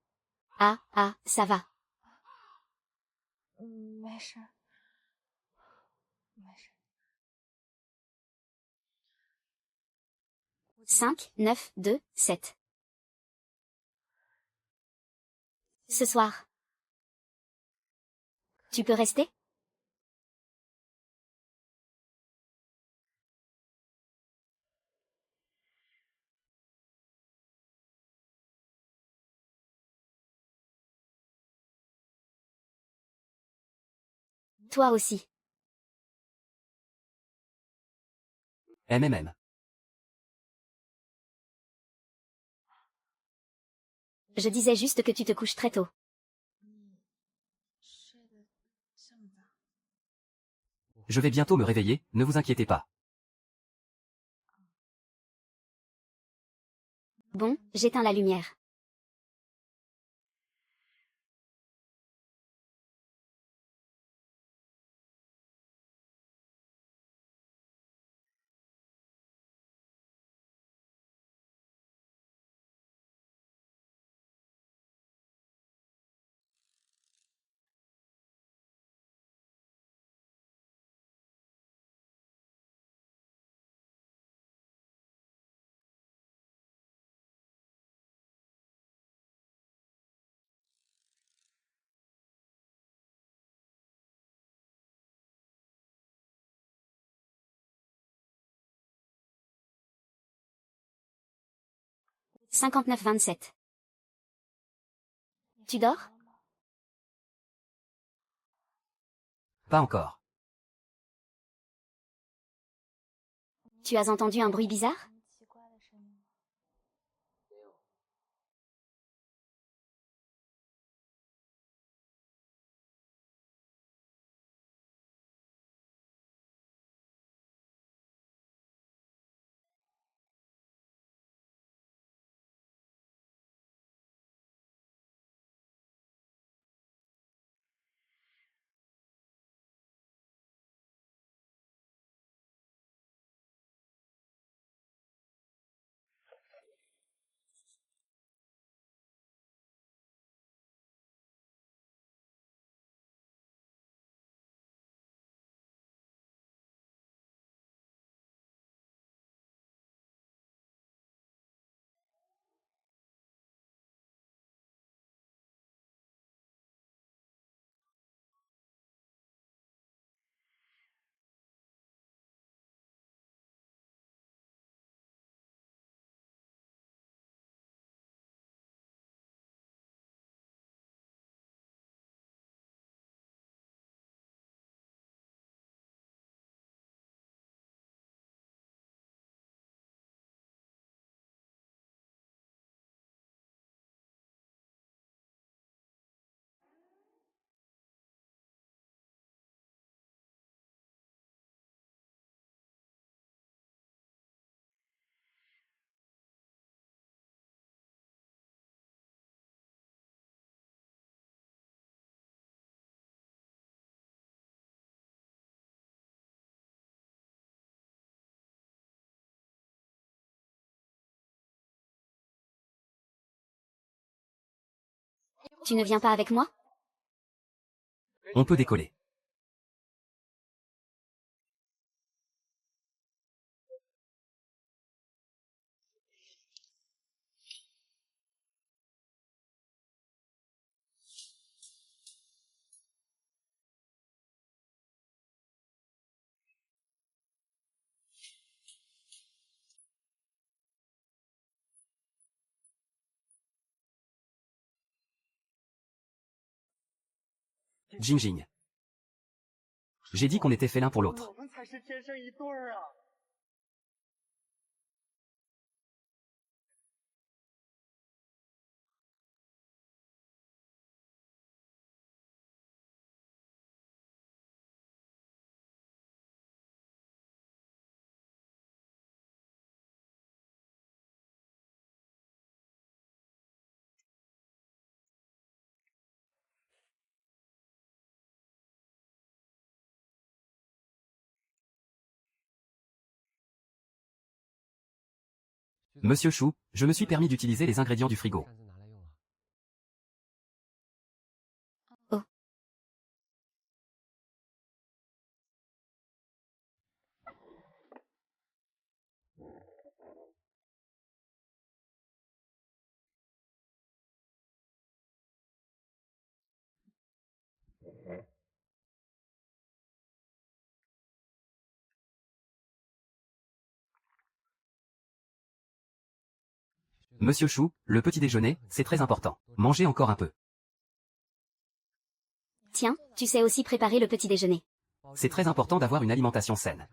Ah, ah, ça va. 没事，没事。 5, 9, 2, 7. Ce soir. Tu peux rester? Toi aussi. MMM. Je disais juste que tu te couches très tôt. 你睡得这么早？ Je vais bientôt me réveiller, ne vous inquiétez pas. Bon, j'éteins la lumière. « 59-27. Tu dors? Pas encore. Tu as entendu un bruit bizarre? 很奇怪的声音。 Tu ne viens pas avec moi? On peut décoller. Jing Jing. J'ai dit qu'on était fait l'un pour l'autre. Monsieur Chou, je me suis permis d'utiliser les ingrédients du frigo. Oh. Monsieur Chou, le petit déjeuner, c'est très important. Mangez encore un peu. Tiens, tu sais aussi préparer le petit déjeuner. C'est très important d'avoir une alimentation saine.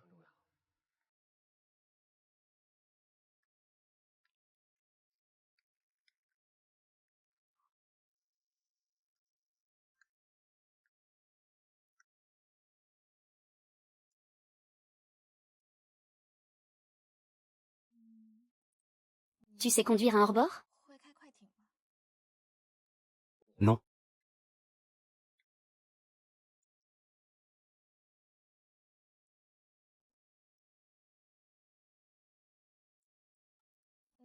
Tu sais conduire un hors-bord? Non.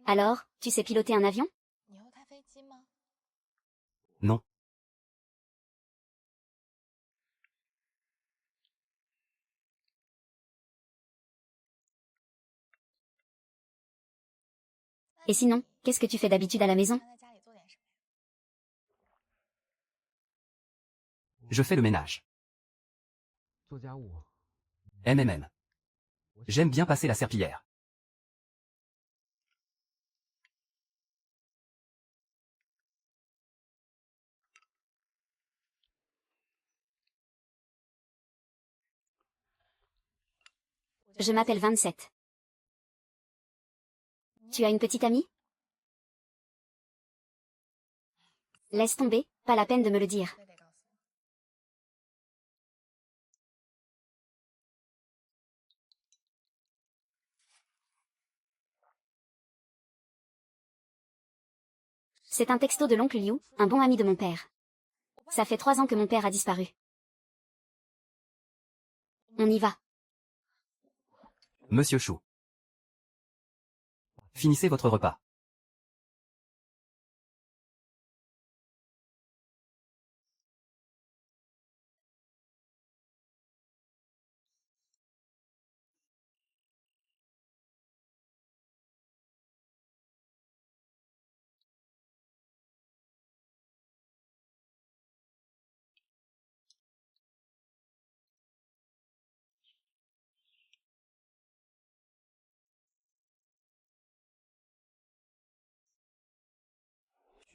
Alors, tu sais piloter un avion? Non. Et sinon, qu'est-ce que tu fais d'habitude à la maison? Je fais le ménage. MMM. J'aime bien passer la serpillière. Je m'appelle 27. Tu as une petite amie? Laisse tomber, pas la peine de me le dire. C'est un texto de l'oncle Liu, un bon ami de mon père. Ça fait 3 ans que mon père a disparu. On y va. Monsieur Chou. Finissez votre repas.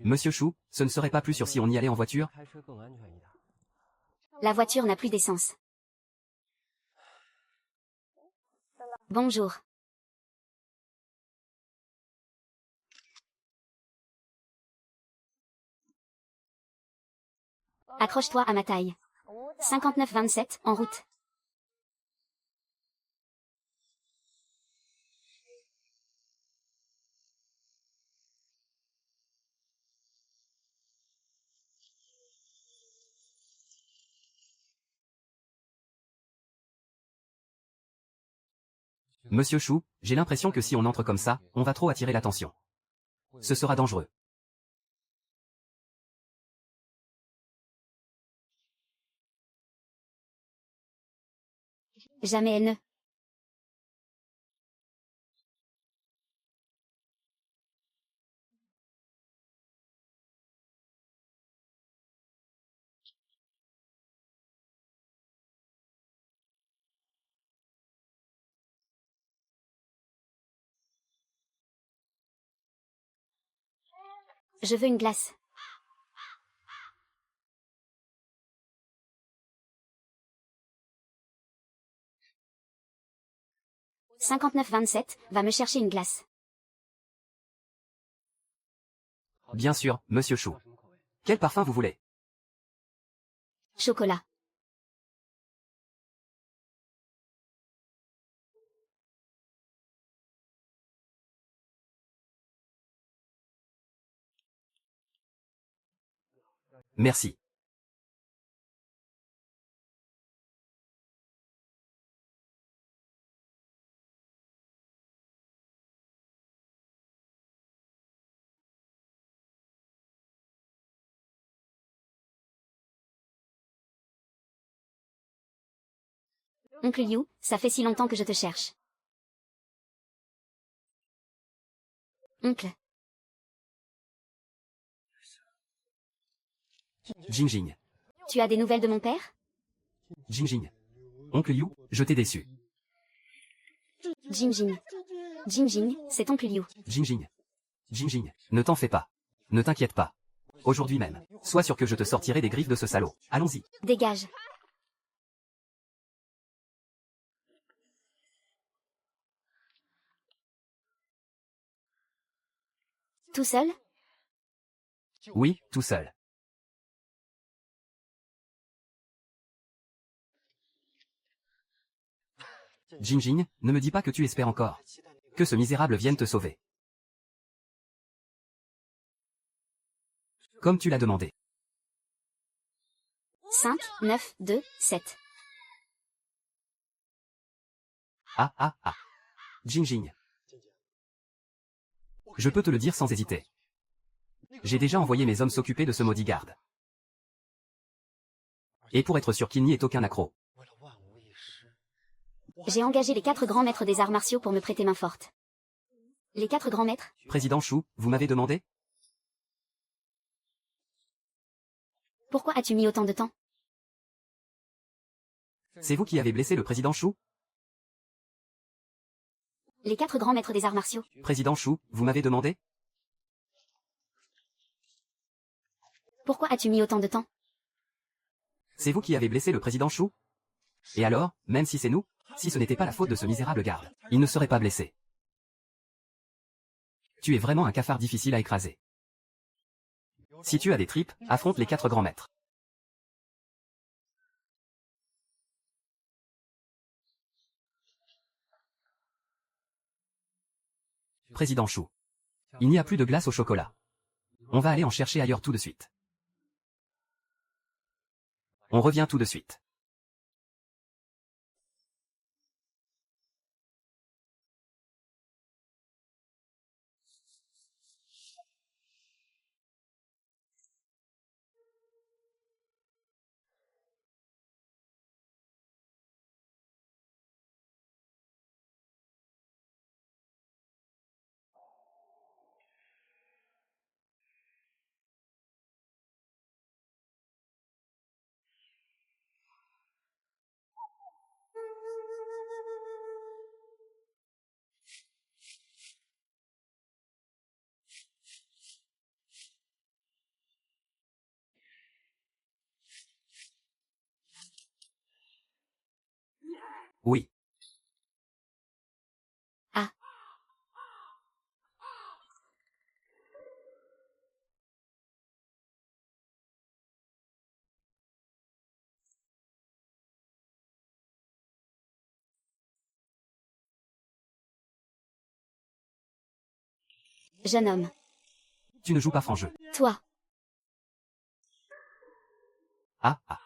Monsieur Chou, ce ne serait pas plus sûr si on y allait en voiture? La voiture n'a plus d'essence. Bonjour. Accroche-toi à ma taille. 59-27, en route. Monsieur Chou, j'ai l'impression que si on entre comme ça, on va trop attirer l'attention. Ce sera dangereux. Jamais elle ne. Je veux une glace. 5927, va me chercher une glace. Bien sûr, monsieur Chou. Quel parfum vous voulez? Chocolat. Merci. Oncle Liu, ça fait si longtemps que je te cherche. Oncle. Jingjing. Tu as des nouvelles de mon père? Jingjing. Oncle Liu, je t'ai déçu. Jingjing. Jingjing, c'est Oncle Liu. Jingjing. Jingjing, ne t'en fais pas. Ne t'inquiète pas. Aujourd'hui même, sois sûr que je te sortirai des griffes de ce salaud. Allons-y. Dégage. Tout seul? Oui, tout seul. Jingjing, ne me dis pas que tu espères encore. Que ce misérable vienne te sauver. Comme tu l'as demandé. 5, 9, 2, 7. Ah ah ah. Jingjing. Je peux te le dire sans hésiter. J'ai déjà envoyé mes hommes s'occuper de ce maudit garde. Et pour être sûr qu'il n'y ait aucun accroc. J'ai engagé les 4 grands maîtres des arts martiaux pour me prêter main forte. Les 4 grands maîtres? Président Chou, vous m'avez demandé? Pourquoi as-tu mis autant de temps? C'est vous qui avez blessé le président Chou? Les 4 grands maîtres des arts martiaux. Président Chou, vous m'avez demandé? Pourquoi as-tu mis autant de temps? C'est vous qui avez blessé le président Chou? Et alors, même si c'est nous, si ce n'était pas la faute de ce misérable garde, il ne serait pas blessé. Tu es vraiment un cafard difficile à écraser. Si tu as des tripes, affronte les 4 grands maîtres. Président Chou. Il n'y a plus de glace au chocolat. On va aller en chercher ailleurs tout de suite. On revient tout de suite. Oui. Ah. Jeune homme. Tu ne joues pas franc jeu. Toi. Ah ah.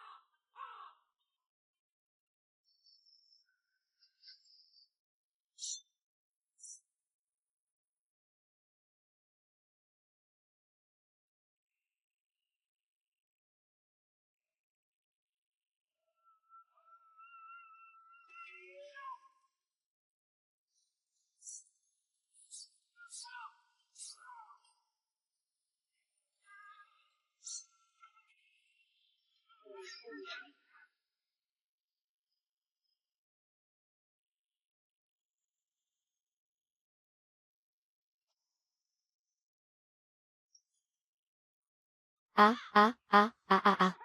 Ah, ah, ah, ah, ah, ah.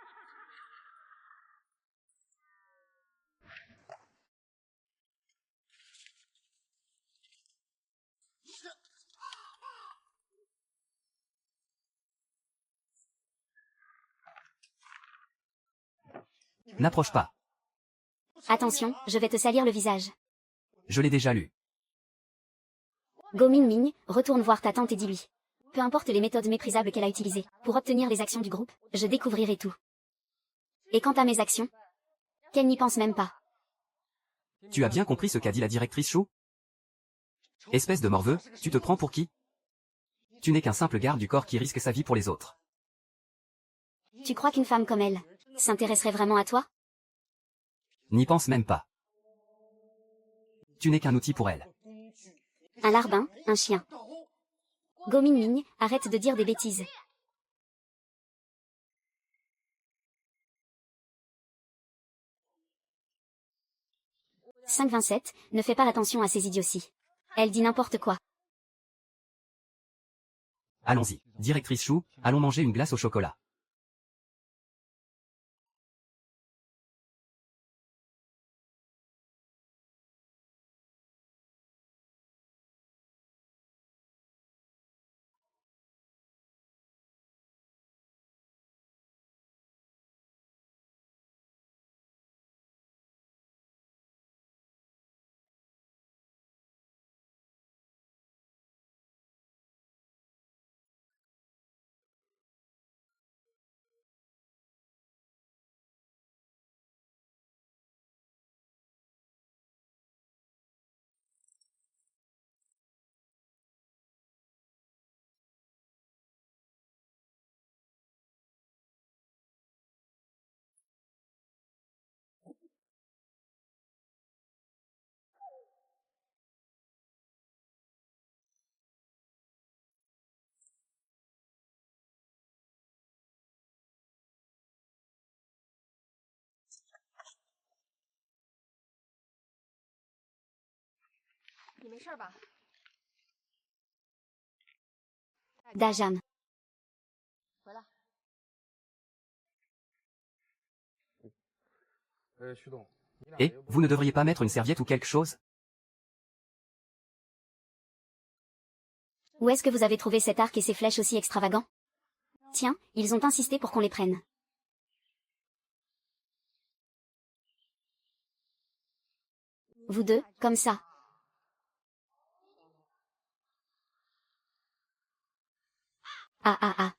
N'approche pas. Attention, je vais te salir le visage. Je l'ai déjà lu. Go Ming Ming, retourne voir ta tante et dis-lui. Peu importe les méthodes méprisables qu'elle a utilisées, pour obtenir les actions du groupe, je découvrirai tout. Et quant à mes actions, qu'elle n'y pense même pas. Tu as bien compris ce qu'a dit la directrice Chou? Espèce de morveux, tu te prends pour qui? Tu n'es qu'un simple garde du corps qui risque sa vie pour les autres. Tu crois qu'une femme comme elle s'intéresserait vraiment à toi? N'y pense même pas. Tu n'es qu'un outil pour elle. Un larbin, un chien. Go Ming Ming, arrête de dire des bêtises. « 5,27, ne fais pas attention à ces idioties. Elle dit n'importe quoi. Allons-y, directrice Chou, allons manger une glace au chocolat. Dajam. Et, vous ne devriez pas mettre une serviette ou quelque chose? Où est-ce que vous avez trouvé cet arc et ces flèches aussi extravagants? Tiens, ils ont insisté pour qu'on les prenne. Vous deux, comme ça. Ah ah ah.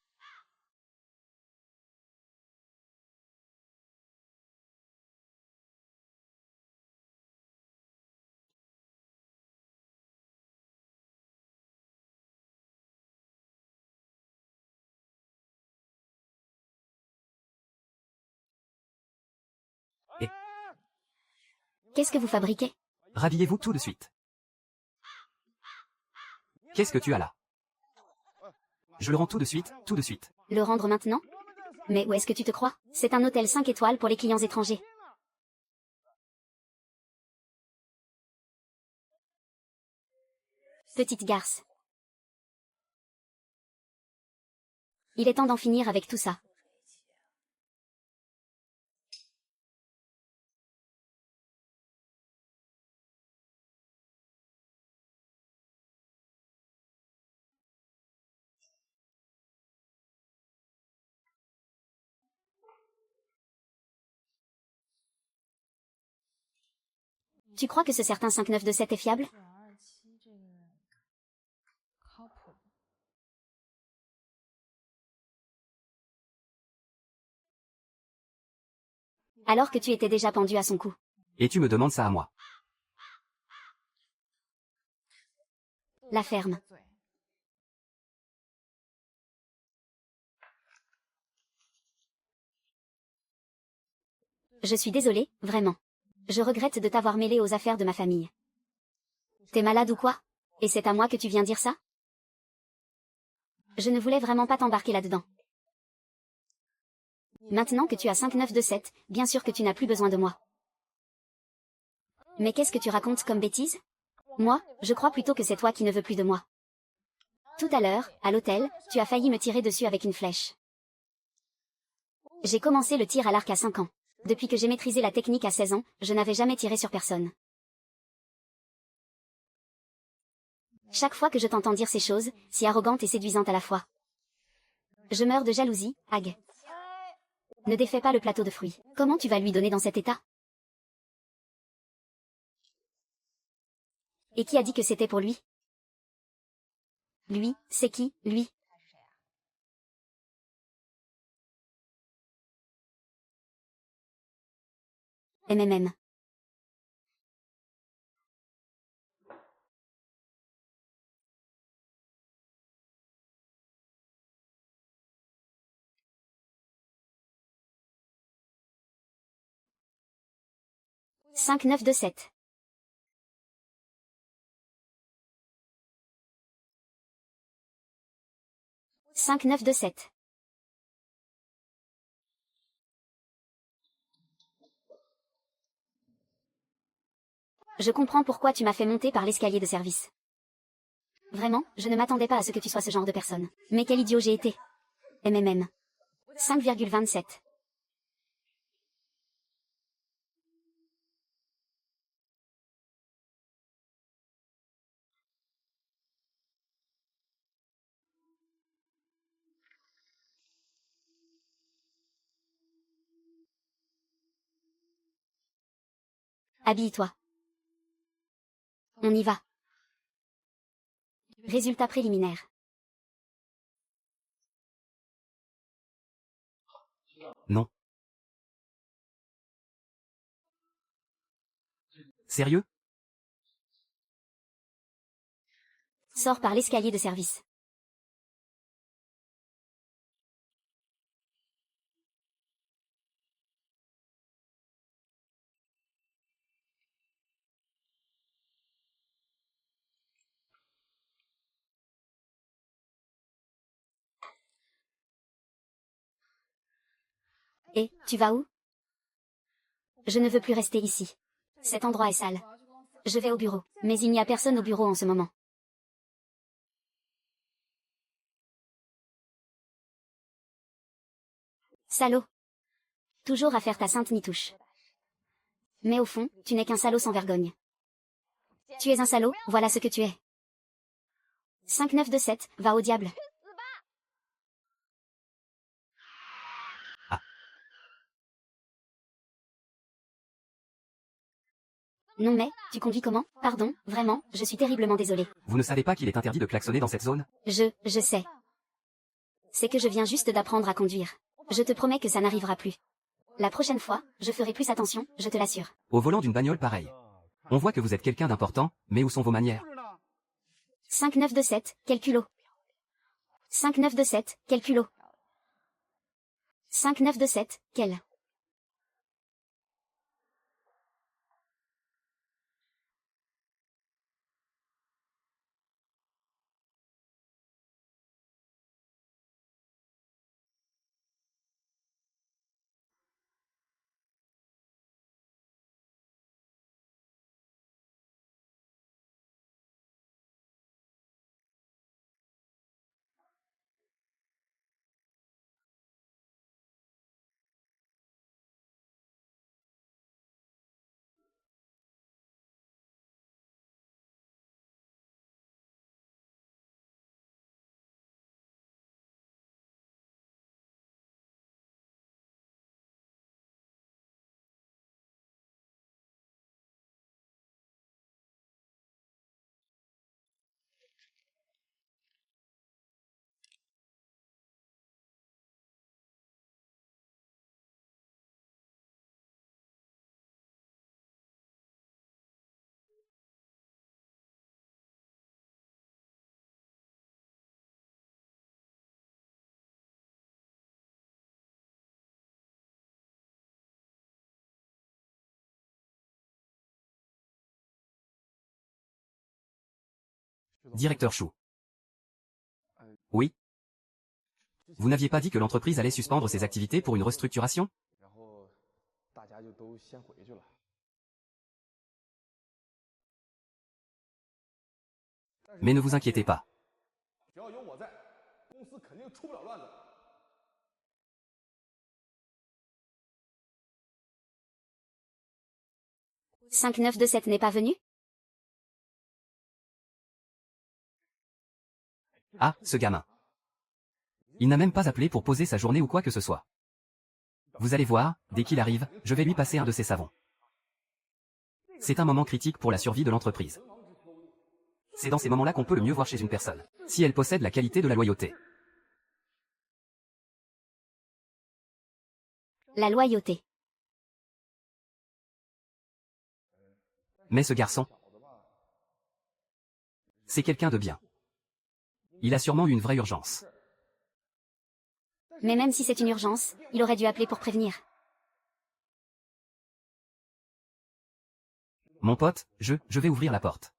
Et, Qu'est-ce que vous fabriquez? rhabillez-vous tout de suite. Qu'est-ce que tu as là? Je le rends tout de suite, tout de suite. Le rendre maintenant? Mais où est-ce que tu te crois? C'est un hôtel 5 étoiles pour les clients étrangers. Petite garce. Il est temps d'en finir avec tout ça. Tu crois que ce certain 5927 est fiable? Alors que tu étais déjà pendu à son cou. Et tu me demandes ça à moi. La ferme. Je suis désolée, vraiment. Je regrette de t'avoir mêlé aux affaires de ma famille. T'es malade ou quoi? Et c'est à moi que tu viens dire ça? Je ne voulais vraiment pas t'embarquer là-dedans. Maintenant que tu as 5927, bien sûr que tu n'as plus besoin de moi. Mais qu'est-ce que tu racontes comme bêtise? Moi, je crois plutôt que c'est toi qui ne veux plus de moi. Tout à l'heure, à l'hôtel, tu as failli me tirer dessus avec une flèche. J'ai commencé le tir à l'arc à 5 ans. Depuis que j'ai maîtrisé la technique à 16 ans, je n'avais jamais tiré sur personne. Chaque fois que je t'entends dire ces choses, si arrogantes et séduisantes à la fois. Je meurs de jalousie, Hag. Ne défais pas le plateau de fruits. Comment tu vas lui donner dans cet état? Et qui a dit que c'était pour lui? Lui, c'est qui, lui? MMM. Cinq neuf deux sept. Cinq neuf deux sept. Je comprends pourquoi tu m'as fait monter par l'escalier de service. Vraiment, je ne m'attendais pas à ce que tu sois ce genre de personne. Mais quel idiot j'ai été. MMM. 5,27. Habille-toi. On y va. Résultat préliminaire. Non. Sérieux? Sors par l'escalier de service. Et, tu vas où? Je ne veux plus rester ici. Cet endroit est sale. Je vais au bureau, mais il n'y a personne au bureau en ce moment. Salaud. Toujours à faire ta sainte nitouche. Mais au fond, tu n'es qu'un salaud sans vergogne. Tu es un salaud, voilà ce que tu es. 5927, va au diable. Ah. Non mais, tu conduis comment? Pardon, vraiment, je suis terriblement désolée. Vous ne savez pas qu'il est interdit de klaxonner dans cette zone? Je sais. C'est que je viens juste d'apprendre à conduire. Je te promets que ça n'arrivera plus. La prochaine fois, je ferai plus attention, je te l'assure. Au volant d'une bagnole pareille. On voit que vous êtes quelqu'un d'important, mais où sont vos manières? 5927, quel culot. 5927, quel culot. 5927, quel. Directeur Chou. Oui. Vous n'aviez pas dit que l'entreprise allait suspendre ses activités pour une restructuration? Mais ne vous inquiétez pas. 5927 n'est pas venu? Ah, ce gamin. Il n'a même pas appelé pour poser sa journée ou quoi que ce soit. Vous allez voir, dès qu'il arrive, je vais lui passer un de ces savons. C'est un moment critique pour la survie de l'entreprise. C'est dans ces moments-là qu'on peut le mieux voir chez une personne, si elle possède la qualité de la loyauté. La loyauté. Mais ce garçon, c'est quelqu'un de bien. Il a sûrement eu une vraie urgence. Mais même si c'est une urgence, il aurait dû appeler pour prévenir. Mon pote, je vais ouvrir la porte.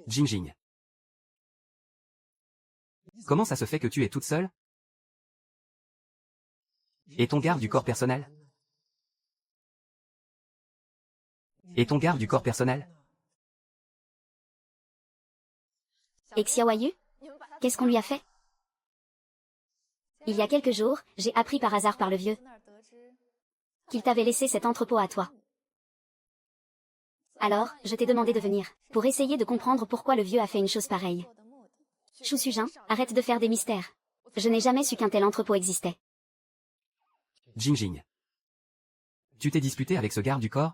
Jingjing. Comment ça se fait que tu es toute seule? Et ton garde du corps personnel? Et ton garde du corps personnel? Et Xiaoyu? Qu'est-ce qu'on lui a fait? Il y a quelques jours, j'ai appris par hasard par le vieux qu'il t'avait laissé cet entrepôt à toi. Alors, je t'ai demandé de venir, pour essayer de comprendre pourquoi le vieux a fait une chose pareille. Shu Sujin, arrête de faire des mystères. Je n'ai jamais su qu'un tel entrepôt existait. Jingjing. Tu t'es disputé avec ce garde du corps?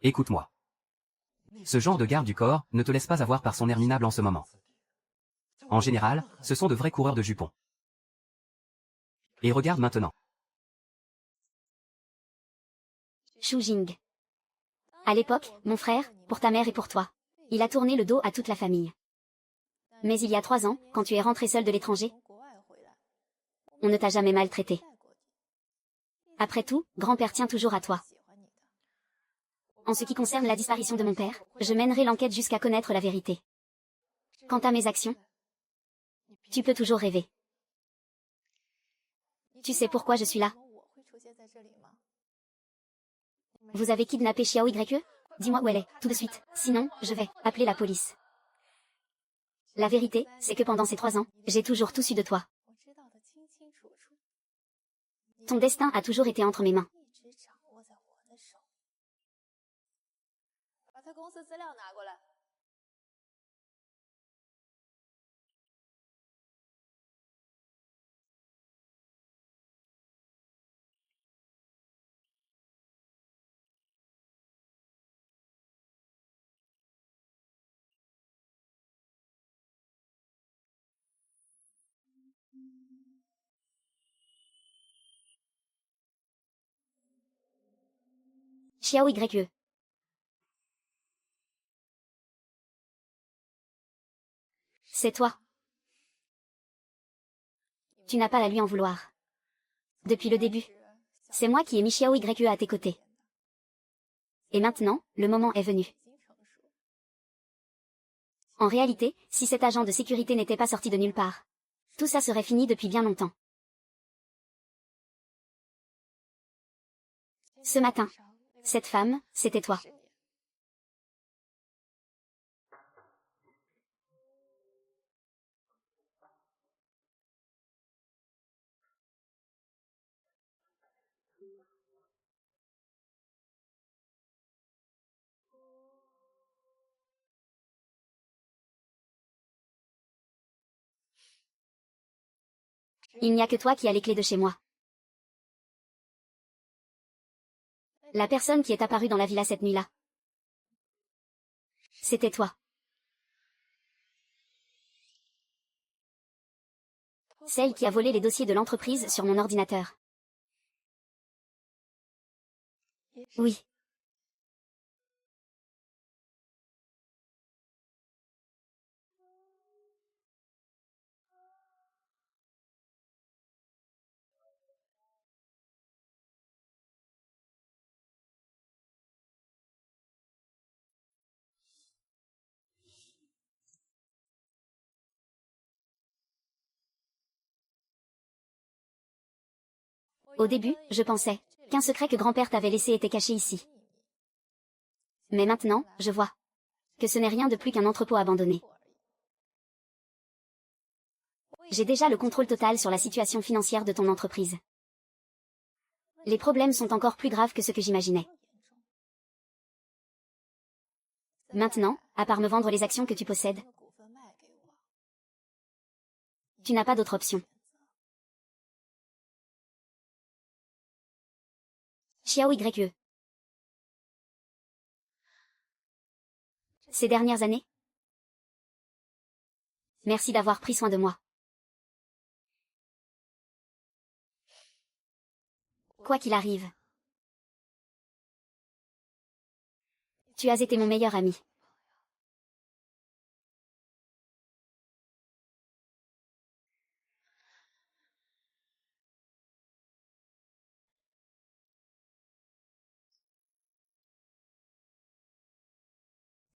Écoute-moi. Ce genre de garde du corps ne te laisse pas avoir par son air minable en ce moment. En général, ce sont de vrais coureurs de jupons. Et regarde maintenant. Shu Jing. À l'époque, mon frère, pour ta mère et pour toi, il a tourné le dos à toute la famille. Mais il y a 3 ans, quand tu es rentré seul de l'étranger, on ne t'a jamais maltraité. Après tout, grand-père tient toujours à toi. En ce qui concerne la disparition de mon père, je mènerai l'enquête jusqu'à connaître la vérité. Quant à mes actions, tu peux toujours rêver. Tu sais pourquoi je suis là? Vous avez kidnappé Xiao YE? Dis-moi où elle est, tout de suite, sinon, je vais appeler la police. La vérité, c'est que pendant ces 3 ans, j'ai toujours tout su de toi. Ton destin a toujours été entre mes mains. Xiao YE. C'est toi. Tu n'as pas à lui en vouloir. Depuis le début, c'est moi qui ai mis Xiao YE à tes côtés. Et maintenant, le moment est venu. En réalité, si cet agent de sécurité n'était pas sorti de nulle part, tout ça serait fini depuis bien longtemps. Ce matin, cette femme, c'était toi. Il n'y a que toi qui as les clés de chez moi. La personne qui est apparue dans la villa cette nuit-là. C'était toi. Celle qui a volé les dossiers de l'entreprise sur mon ordinateur. Oui. Au début, je pensais qu'un secret que grand-père t'avait laissé était caché ici. Mais maintenant, je vois que ce n'est rien de plus qu'un entrepôt abandonné. J'ai déjà le contrôle total sur la situation financière de ton entreprise. Les problèmes sont encore plus graves que ce que j'imaginais. Maintenant, à part me vendre les actions que tu possèdes, tu n'as pas d'autre option. Xiao YE. Ces dernières années, merci d'avoir pris soin de moi. Quoi qu'il arrive, tu as été mon meilleur ami.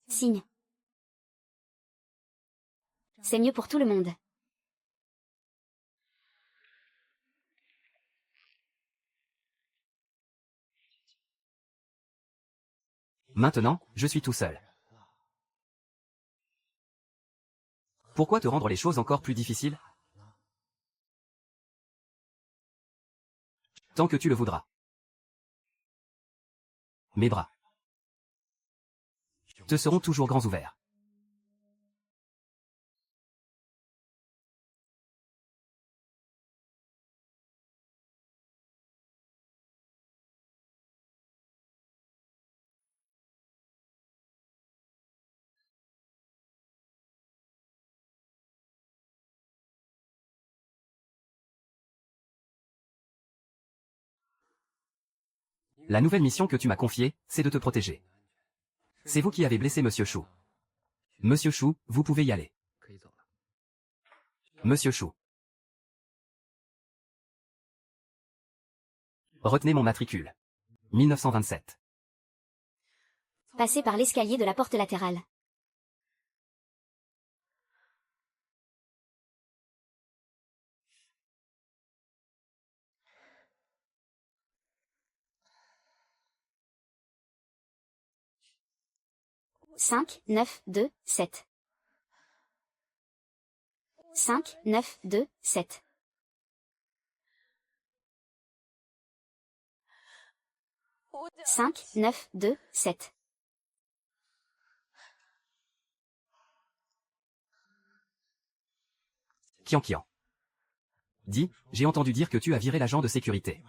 Signe. C'est mieux pour tout le monde. Maintenant, je suis tout seul. Pourquoi te rendre les choses encore plus difficiles? Tant que tu le voudras. Mes bras te seront toujours grands ouverts. La nouvelle mission que tu m'as confiée, c'est de te protéger. C'est vous qui avez blessé Monsieur Chou. Monsieur Chou, vous pouvez y aller. Monsieur Chou. Retenez mon matricule. 1927. Passez par l'escalier de la porte latérale. Cinq, 9, 2, 7. 5, 9, 2, 7. Cinq, 9, 2, 7. Kian Kian. Dis, j'ai entendu dire que tu as viré l'agent de sécurité.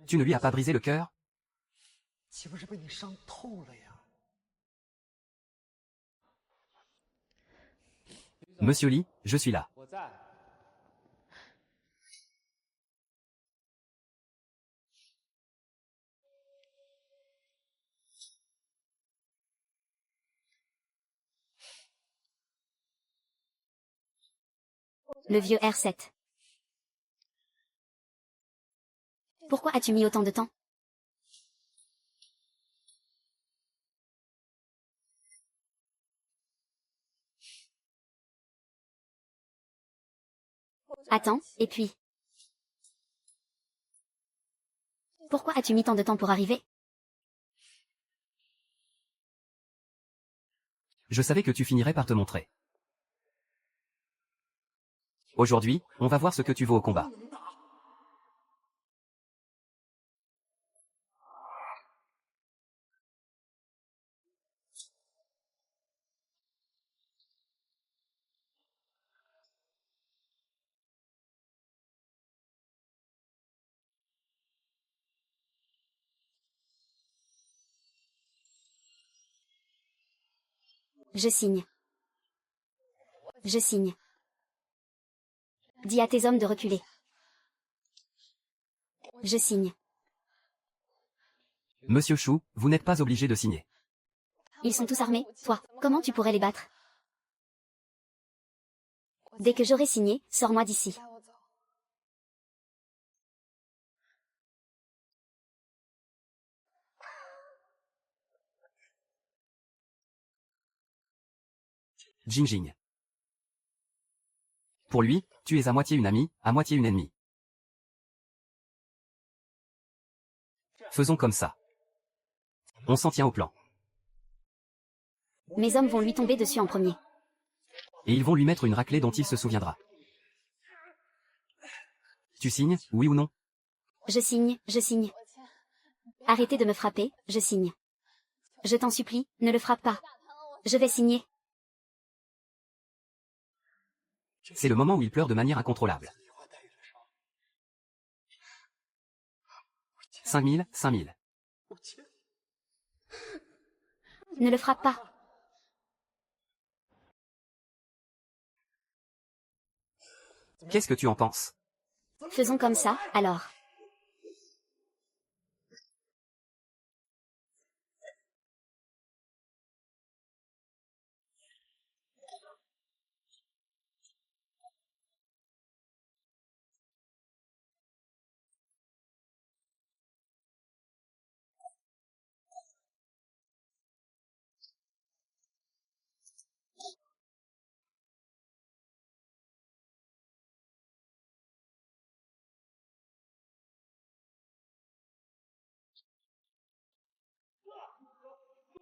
Tu ne lui as pas brisé le cœur? Monsieur Li, je suis là. Le vieux R7. Pourquoi as-tu mis autant de temps? Attends, et puis? Pourquoi as-tu mis tant de temps pour arriver? Je savais que tu finirais par te montrer. Aujourd'hui, on va voir ce que tu vaux au combat. Je signe. Je signe. Dis à tes hommes de reculer. Je signe. Monsieur Chou, vous n'êtes pas obligé de signer. Ils sont tous armés, toi, comment tu pourrais les battre? Dès que j'aurai signé, sors-moi d'ici. Jingjing. Pour lui, tu es à moitié une amie, à moitié une ennemie. Faisons comme ça. On s'en tient au plan. Mes hommes vont lui tomber dessus en premier. Et ils vont lui mettre une raclée dont il se souviendra. Tu signes, oui ou non? Je signe, je signe. Arrêtez de me frapper, je signe. Je t'en supplie, ne le frappe pas. Je vais signer. C'est le moment où il pleure de manière incontrôlable. 5000, 5000. Ne le frappe pas. Qu'est-ce que tu en penses? Faisons comme ça, alors.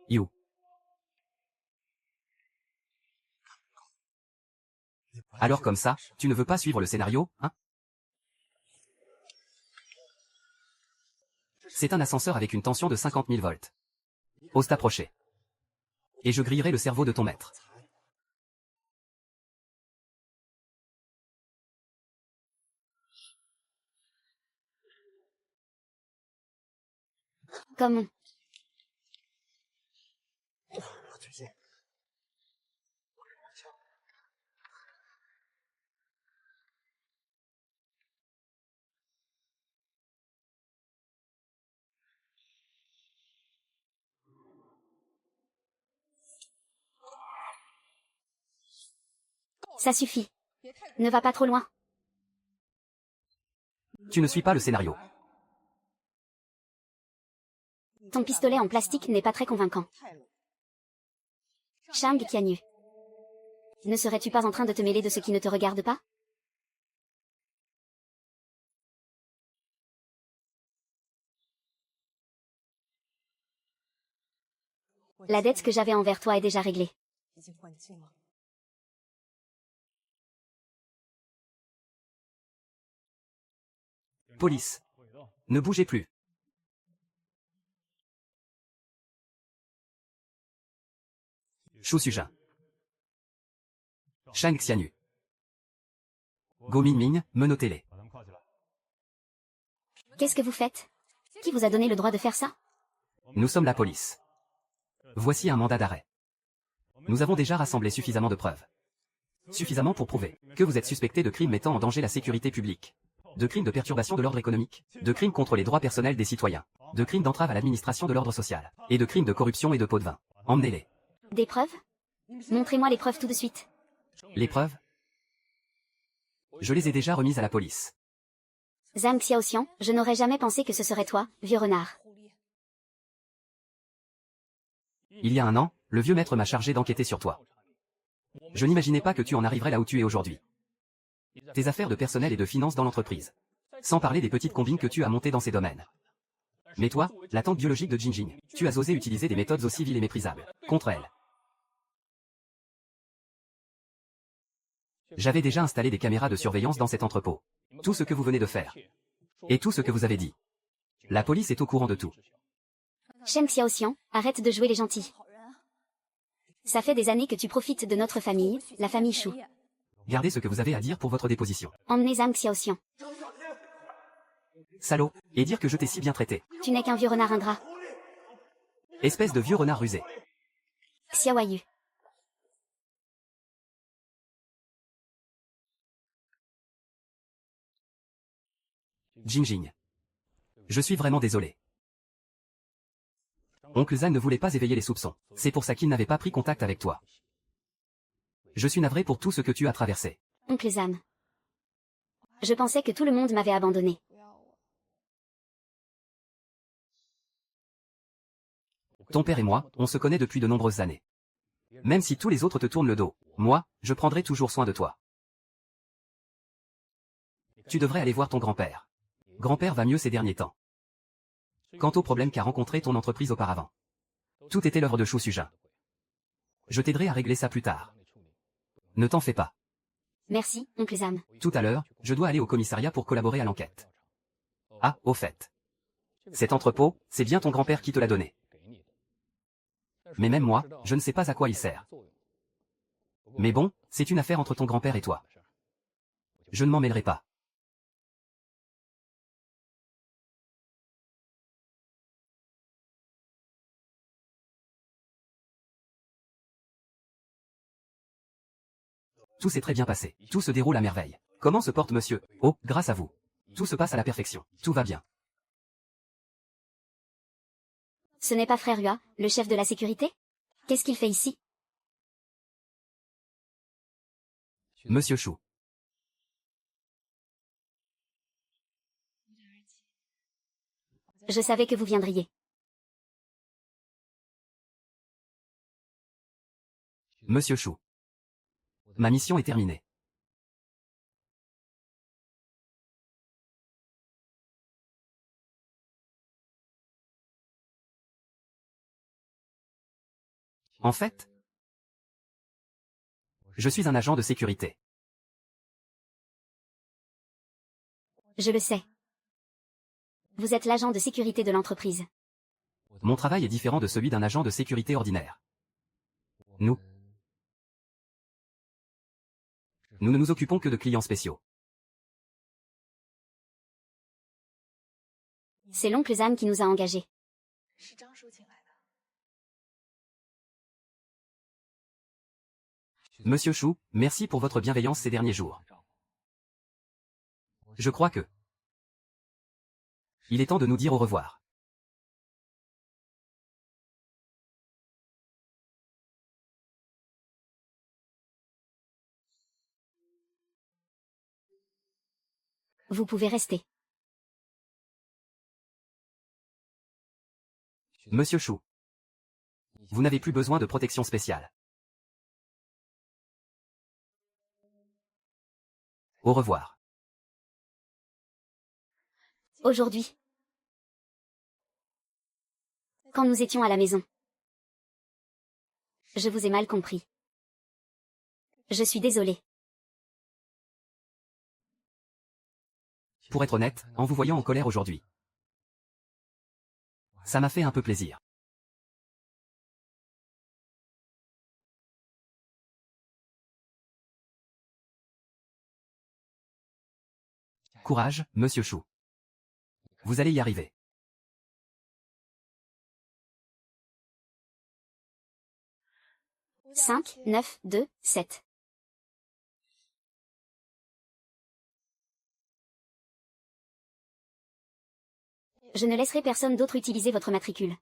You. Alors comme ça, tu ne veux pas suivre le scénario, hein? C'est un ascenseur avec une tension de 50 000 volts. Ose t'approcher. Et je grillerai le cerveau de ton maître. Comme ça suffit. Ne va pas trop loin. Tu ne suis pas le scénario. Ton pistolet en plastique n'est pas très convaincant. Shang Qianyu. Ne serais-tu pas en train de te mêler de ce qui ne te regarde pas? La dette que j'avais envers toi est déjà réglée. Police. Ne bougez plus. Shu Sujin. Shang Xianyu. Go Minming, menotez-les. Qu'est-ce que vous faites? Qui vous a donné le droit de faire ça? Nous sommes la police. Voici un mandat d'arrêt. Nous avons déjà rassemblé suffisamment de preuves. Suffisamment pour prouver que vous êtes suspecté de crimes mettant en danger la sécurité publique, de crimes de perturbation de l'ordre économique, de crimes contre les droits personnels des citoyens, de crimes d'entrave à l'administration de l'ordre social, et de crimes de corruption et de pot de vin. Emmenez-les. Des preuves? Montrez-moi les preuves tout de suite. Les preuves? Je les ai déjà remises à la police. Zhang Xiaoxian, je n'aurais jamais pensé que ce serait toi, vieux renard. Il y a un an, le vieux maître m'a chargé d'enquêter sur toi. Je n'imaginais pas que tu en arriverais là où tu es aujourd'hui. Tes affaires de personnel et de finances dans l'entreprise. Sans parler des petites combines que tu as montées dans ces domaines. Mais toi, la tante biologique de Jingjing, tu as osé utiliser des méthodes aussi viles et méprisables contre elle. J'avais déjà installé des caméras de surveillance dans cet entrepôt. Tout ce que vous venez de faire. Et tout ce que vous avez dit. La police est au courant de tout. Shang Xiaoxian, arrête de jouer les gentils. Ça fait des années que tu profites de notre famille, la famille Chou. Gardez ce que vous avez à dire pour votre déposition. Emmenez Zhang Xiaoxian. Salaud, et dire que je t'ai si bien traité. Tu n'es qu'un vieux renard ingrat. Espèce de vieux renard rusé. Xiaoyu. Jingjing. Je suis vraiment désolé. Oncle Zhang ne voulait pas éveiller les soupçons. C'est pour ça qu'il n'avait pas pris contact avec toi. Je suis navré pour tout ce que tu as traversé. Oncle Zam. Je pensais que tout le monde m'avait abandonné. Ton père et moi, on se connaît depuis de nombreuses années. Même si tous les autres te tournent le dos, moi, je prendrai toujours soin de toi. Tu devrais aller voir ton grand-père. Grand-père va mieux ces derniers temps. Quant au problème qu'a rencontré ton entreprise auparavant. Tout était l'œuvre de Shu Sujin. Je t'aiderai à régler ça plus tard. Ne t'en fais pas. Merci, Oncle Zam. Tout à l'heure, je dois aller au commissariat pour collaborer à l'enquête. Ah, au fait. Cet entrepôt, c'est bien ton grand-père qui te l'a donné. Mais même moi, je ne sais pas à quoi il sert. Mais bon, c'est une affaire entre ton grand-père et toi. Je ne m'en mêlerai pas. Tout s'est très bien passé. Tout se déroule à merveille. Comment se porte monsieur? Oh, grâce à vous. Tout se passe à la perfection. Tout va bien. Ce n'est pas frère Hua, le chef de la sécurité? Qu'est-ce qu'il fait ici? Monsieur Shu. Je savais que vous viendriez. Monsieur Shu. Ma mission est terminée. En fait, je suis un agent de sécurité. Je le sais. Vous êtes l'agent de sécurité de l'entreprise. Mon travail est différent de celui d'un agent de sécurité ordinaire. Nous ne nous occupons que de clients spéciaux. C'est l'oncle Zam qui nous a engagés. Monsieur Shu, merci pour votre bienveillance ces derniers jours. Je crois que il est temps de nous dire au revoir. Vous pouvez rester. Monsieur Shu. Vous n'avez plus besoin de protection spéciale. Au revoir. Aujourd'hui. Quand nous étions à la maison. Je vous ai mal compris. Je suis désolée. Pour être honnête, en vous voyant en colère aujourd'hui, ça m'a fait un peu plaisir. Courage, monsieur Shu. Vous allez y arriver. Cinq, 9, 2, 7. Je ne laisserai personne d'autre utiliser votre matricule.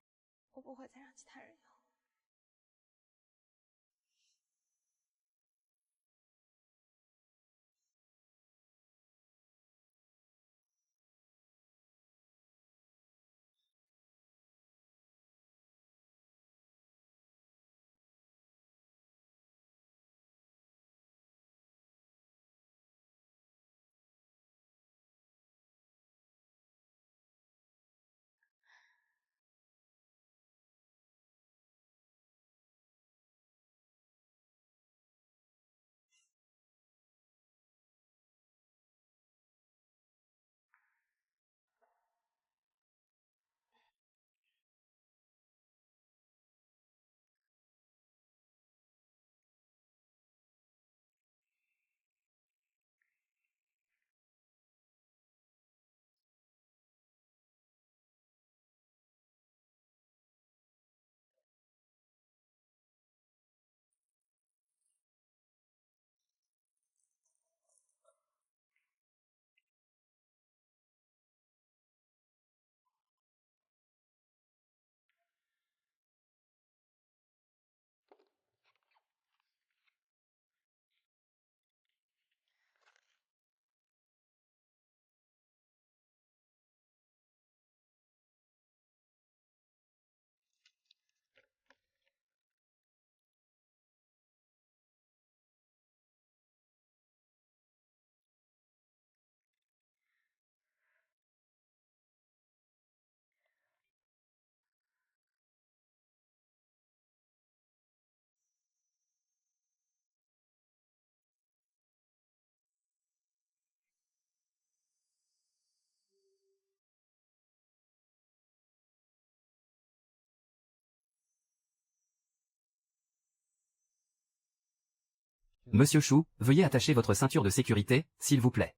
Monsieur Chou, veuillez attacher votre ceinture de sécurité, s'il vous plaît.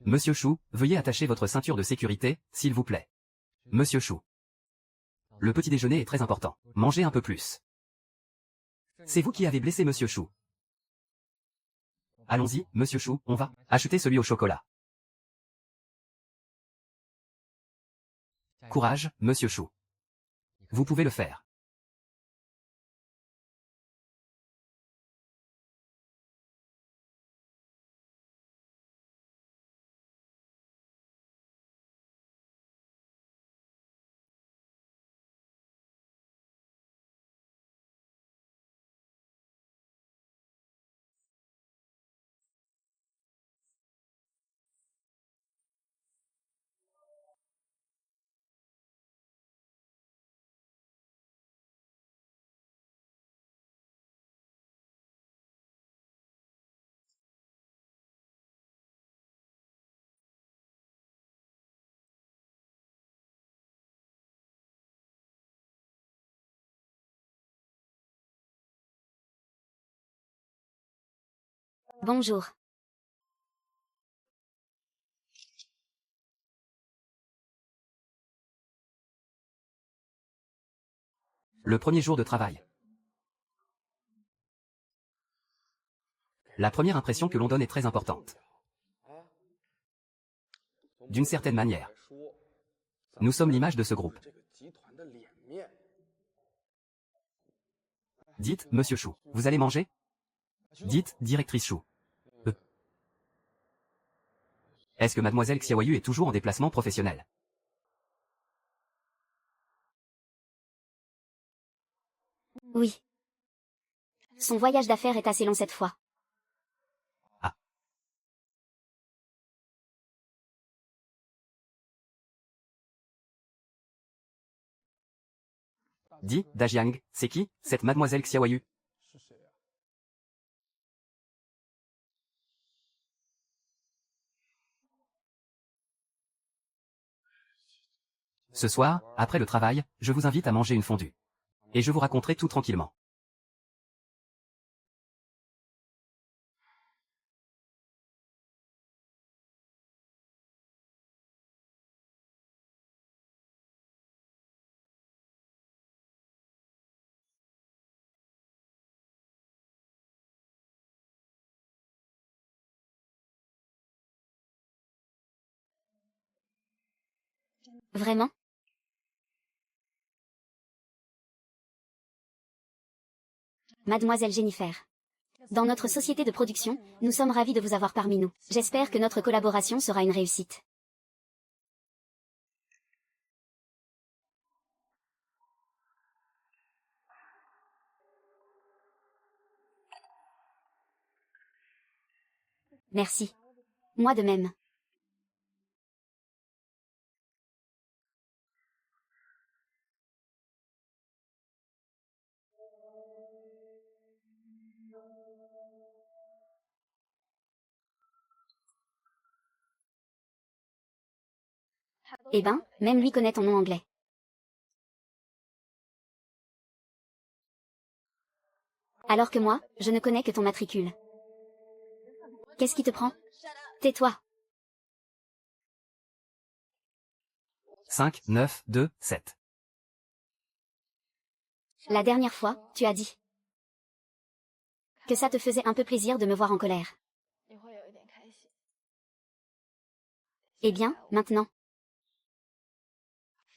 Monsieur Chou, veuillez attacher votre ceinture de sécurité, s'il vous plaît. Monsieur Chou. Le petit déjeuner est très important. Mangez un peu plus. C'est vous qui avez blessé Monsieur Chou. Allons-y, Monsieur Chou, on va acheter celui au chocolat. Courage, Monsieur Chou. Vous pouvez le faire. Bonjour. Le premier jour de travail. La première impression que l'on donne est très importante. D'une certaine manière. Nous sommes l'image de ce groupe. Dites, Monsieur Chou, vous allez manger? Dites, Directrice Chou. Est-ce que Mademoiselle Xiaoyu est toujours en déplacement professionnel? Oui. Son voyage d'affaires est assez long cette fois. Ah. Dis, Dajiang, c'est qui, cette Mademoiselle Xiaoyu? Ce soir, après le travail, je vous invite à manger une fondue. Et je vous raconterai tout tranquillement. Vraiment? Mademoiselle Jennifer. Dans notre société de production, nous sommes ravis de vous avoir parmi nous. J'espère que notre collaboration sera une réussite. Merci. Moi de même. Eh ben, même lui connaît ton nom anglais. Alors que moi, je ne connais que ton matricule. Qu'est-ce qui te prend? Tais-toi. 5, 9, 2, 7. La dernière fois, tu as dit que ça te faisait un peu plaisir de me voir en colère. Eh bien, maintenant.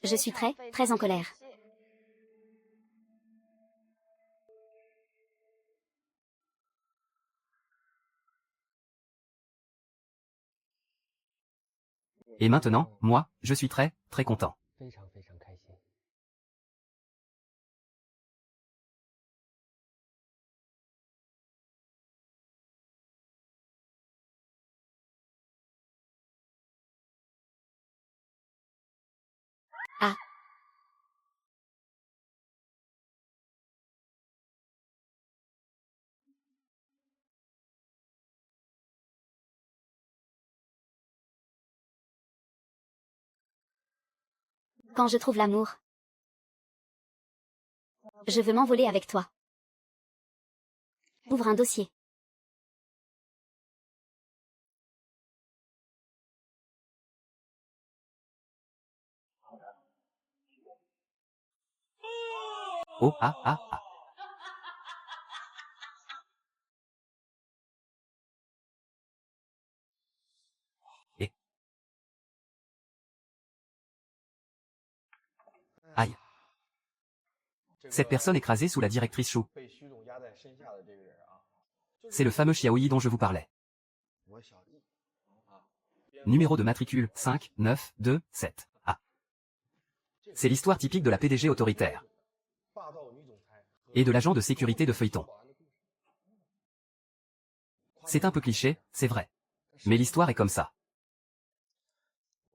Je suis très, très en colère. Et maintenant, moi, je suis très, très content. Ah. Quand je trouve l'amour, je veux m'envoler avec toi. Ouvre un dossier. Oh ah ah ah. Et. Aïe. Cette personne écrasée sous la directrice Chou. C'est le fameux Xiaoyi dont je vous parlais. Numéro de matricule 5, 9, 2, 7. Ah. C'est l'histoire typique de la PDG autoritaire. Et de l'agent de sécurité de feuilleton. C'est un peu cliché, c'est vrai. Mais l'histoire est comme ça.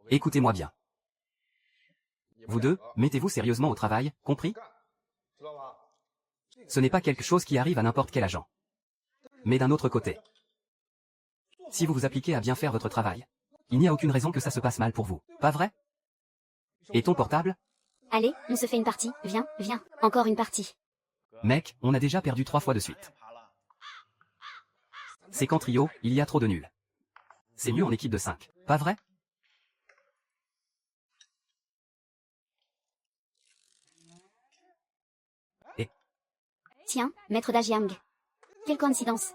Écoutez-moi bien. Vous deux, mettez-vous sérieusement au travail, compris? Ce n'est pas quelque chose qui arrive à n'importe quel agent. Mais d'un autre côté, si vous vous appliquez à bien faire votre travail, il n'y a aucune raison que ça se passe mal pour vous, pas vrai? Et ton portable? Allez, on se fait une partie, viens, viens, encore une partie. Mec, on a déjà perdu 3 fois de suite. C'est qu'en trio, il y a trop de nuls. C'est mieux en équipe de 5, pas vrai? Et. Tiens, maître Dajiang. Quelle coïncidence.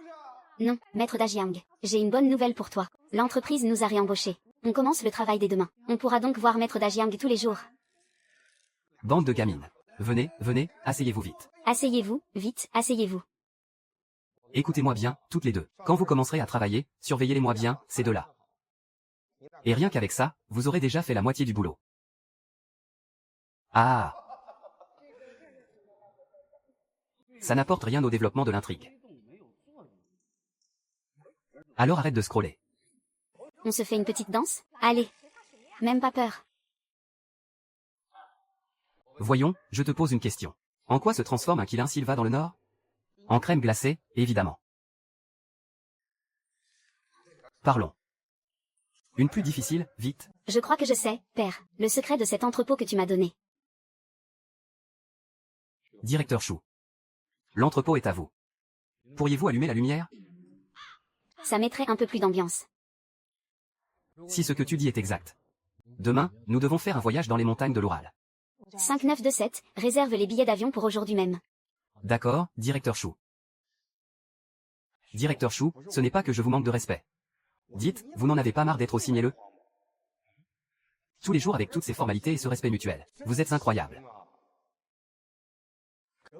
Non, maître Dajiang, j'ai une bonne nouvelle pour toi. L'entreprise nous a réembauchés. On commence le travail dès demain. On pourra donc voir maître Dajiang tous les jours. Bande de gamines. Venez, venez, asseyez-vous vite. Asseyez-vous, vite, asseyez-vous. Écoutez-moi bien, toutes les deux. Quand vous commencerez à travailler, surveillez-les-moi bien, ces deux-là. Et rien qu'avec ça, vous aurez déjà fait la moitié du boulot. Ah. Ça n'apporte rien au développement de l'intrigue. Alors arrête de scroller. On se fait une petite danse? Allez. Même pas peur. Voyons, je te pose une question. En quoi se transforme un Kirin Silva dans le Nord? En crème glacée, évidemment. Parlons. Une plus difficile, vite. Je crois que je sais, père, le secret de cet entrepôt que tu m'as donné. Directeur Chou. L'entrepôt est à vous. Pourriez-vous allumer la lumière? Ça mettrait un peu plus d'ambiance. Si ce que tu dis est exact. Demain, nous devons faire un voyage dans les montagnes de l'Oural. 5927, réserve les billets d'avion pour aujourd'hui même. D'accord, directeur Chou. Directeur Chou, ce n'est pas que je vous manque de respect. Dites, vous n'en avez pas marre d'être aussi mielleux? Tous les jours avec toutes ces formalités et ce respect mutuel. Vous êtes incroyable.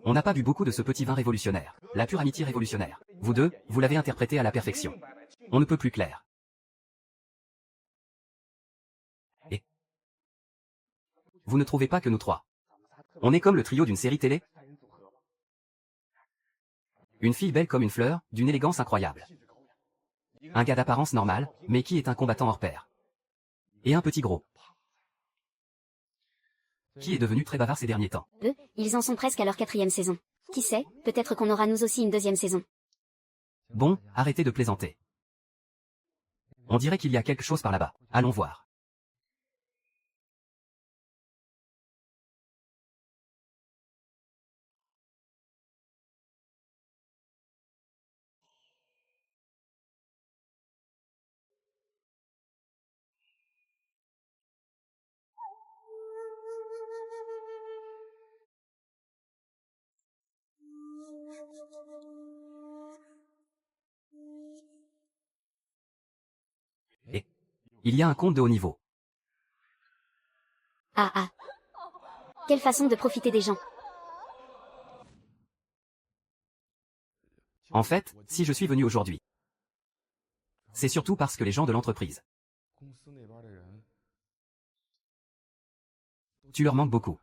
On n'a pas bu beaucoup de ce petit vin révolutionnaire. La pure amitié révolutionnaire. Vous deux, vous l'avez interprété à la perfection. On ne peut plus clair. Et vous ne trouvez pas que nous trois, on est comme le trio d'une série télé? Une fille belle comme une fleur, d'une élégance incroyable. Un gars d'apparence normale, mais qui est un combattant hors pair. Et un petit gros. Qui est devenu très bavard ces derniers temps. Eux, ils en sont presque à leur 4e saison. Qui sait, peut-être qu'on aura nous aussi une 2e saison. Bon, arrêtez de plaisanter. On dirait qu'il y a quelque chose par là-bas. Allons voir. Et il y a un compte de haut niveau. Ah ah. Quelle façon de profiter des gens. En fait, si je suis venu aujourd'hui, c'est surtout parce que les gens de l'entreprise, tu leur manques beaucoup.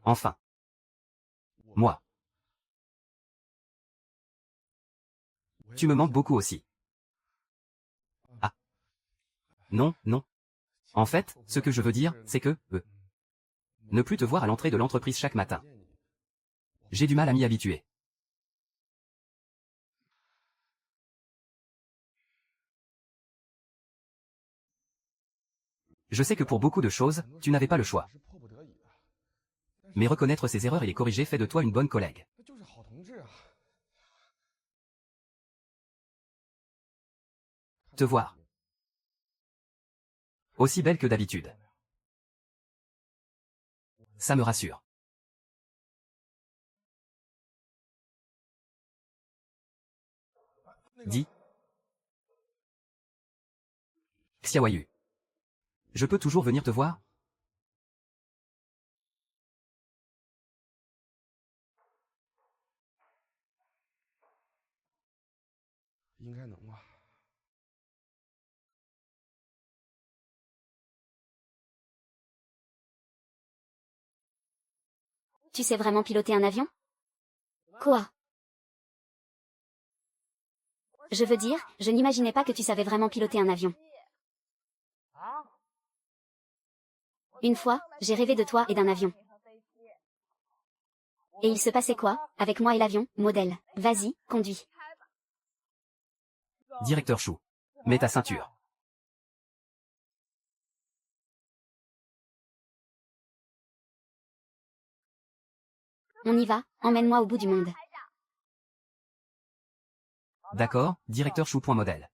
Enfin. Moi. Tu me manques beaucoup aussi. Ah. Non, non. En fait, ce que je veux dire, c'est que, ne plus te voir à l'entrée de l'entreprise chaque matin. J'ai du mal à m'y habituer. Je sais que pour beaucoup de choses, tu n'avais pas le choix. Mais reconnaître ses erreurs et les corriger fait de toi une bonne collègue. Te voir Aussi belle que d'habitude. Ça me rassure. Dis. Xiaoyu. Je peux toujours venir te voir? 应该能吧。Tu sais vraiment piloter un avion? Quoi? Je veux dire, je n'imaginais pas que tu savais vraiment piloter un avion. Une fois, j'ai rêvé de toi et d'un avion. Et il se passait quoi, avec moi et l'avion, modèle? Vas-y, conduis. Directeur Chou. Mets ta ceinture. On y va, emmène-moi au bout du monde. D'accord, directeur Chou. Modèle.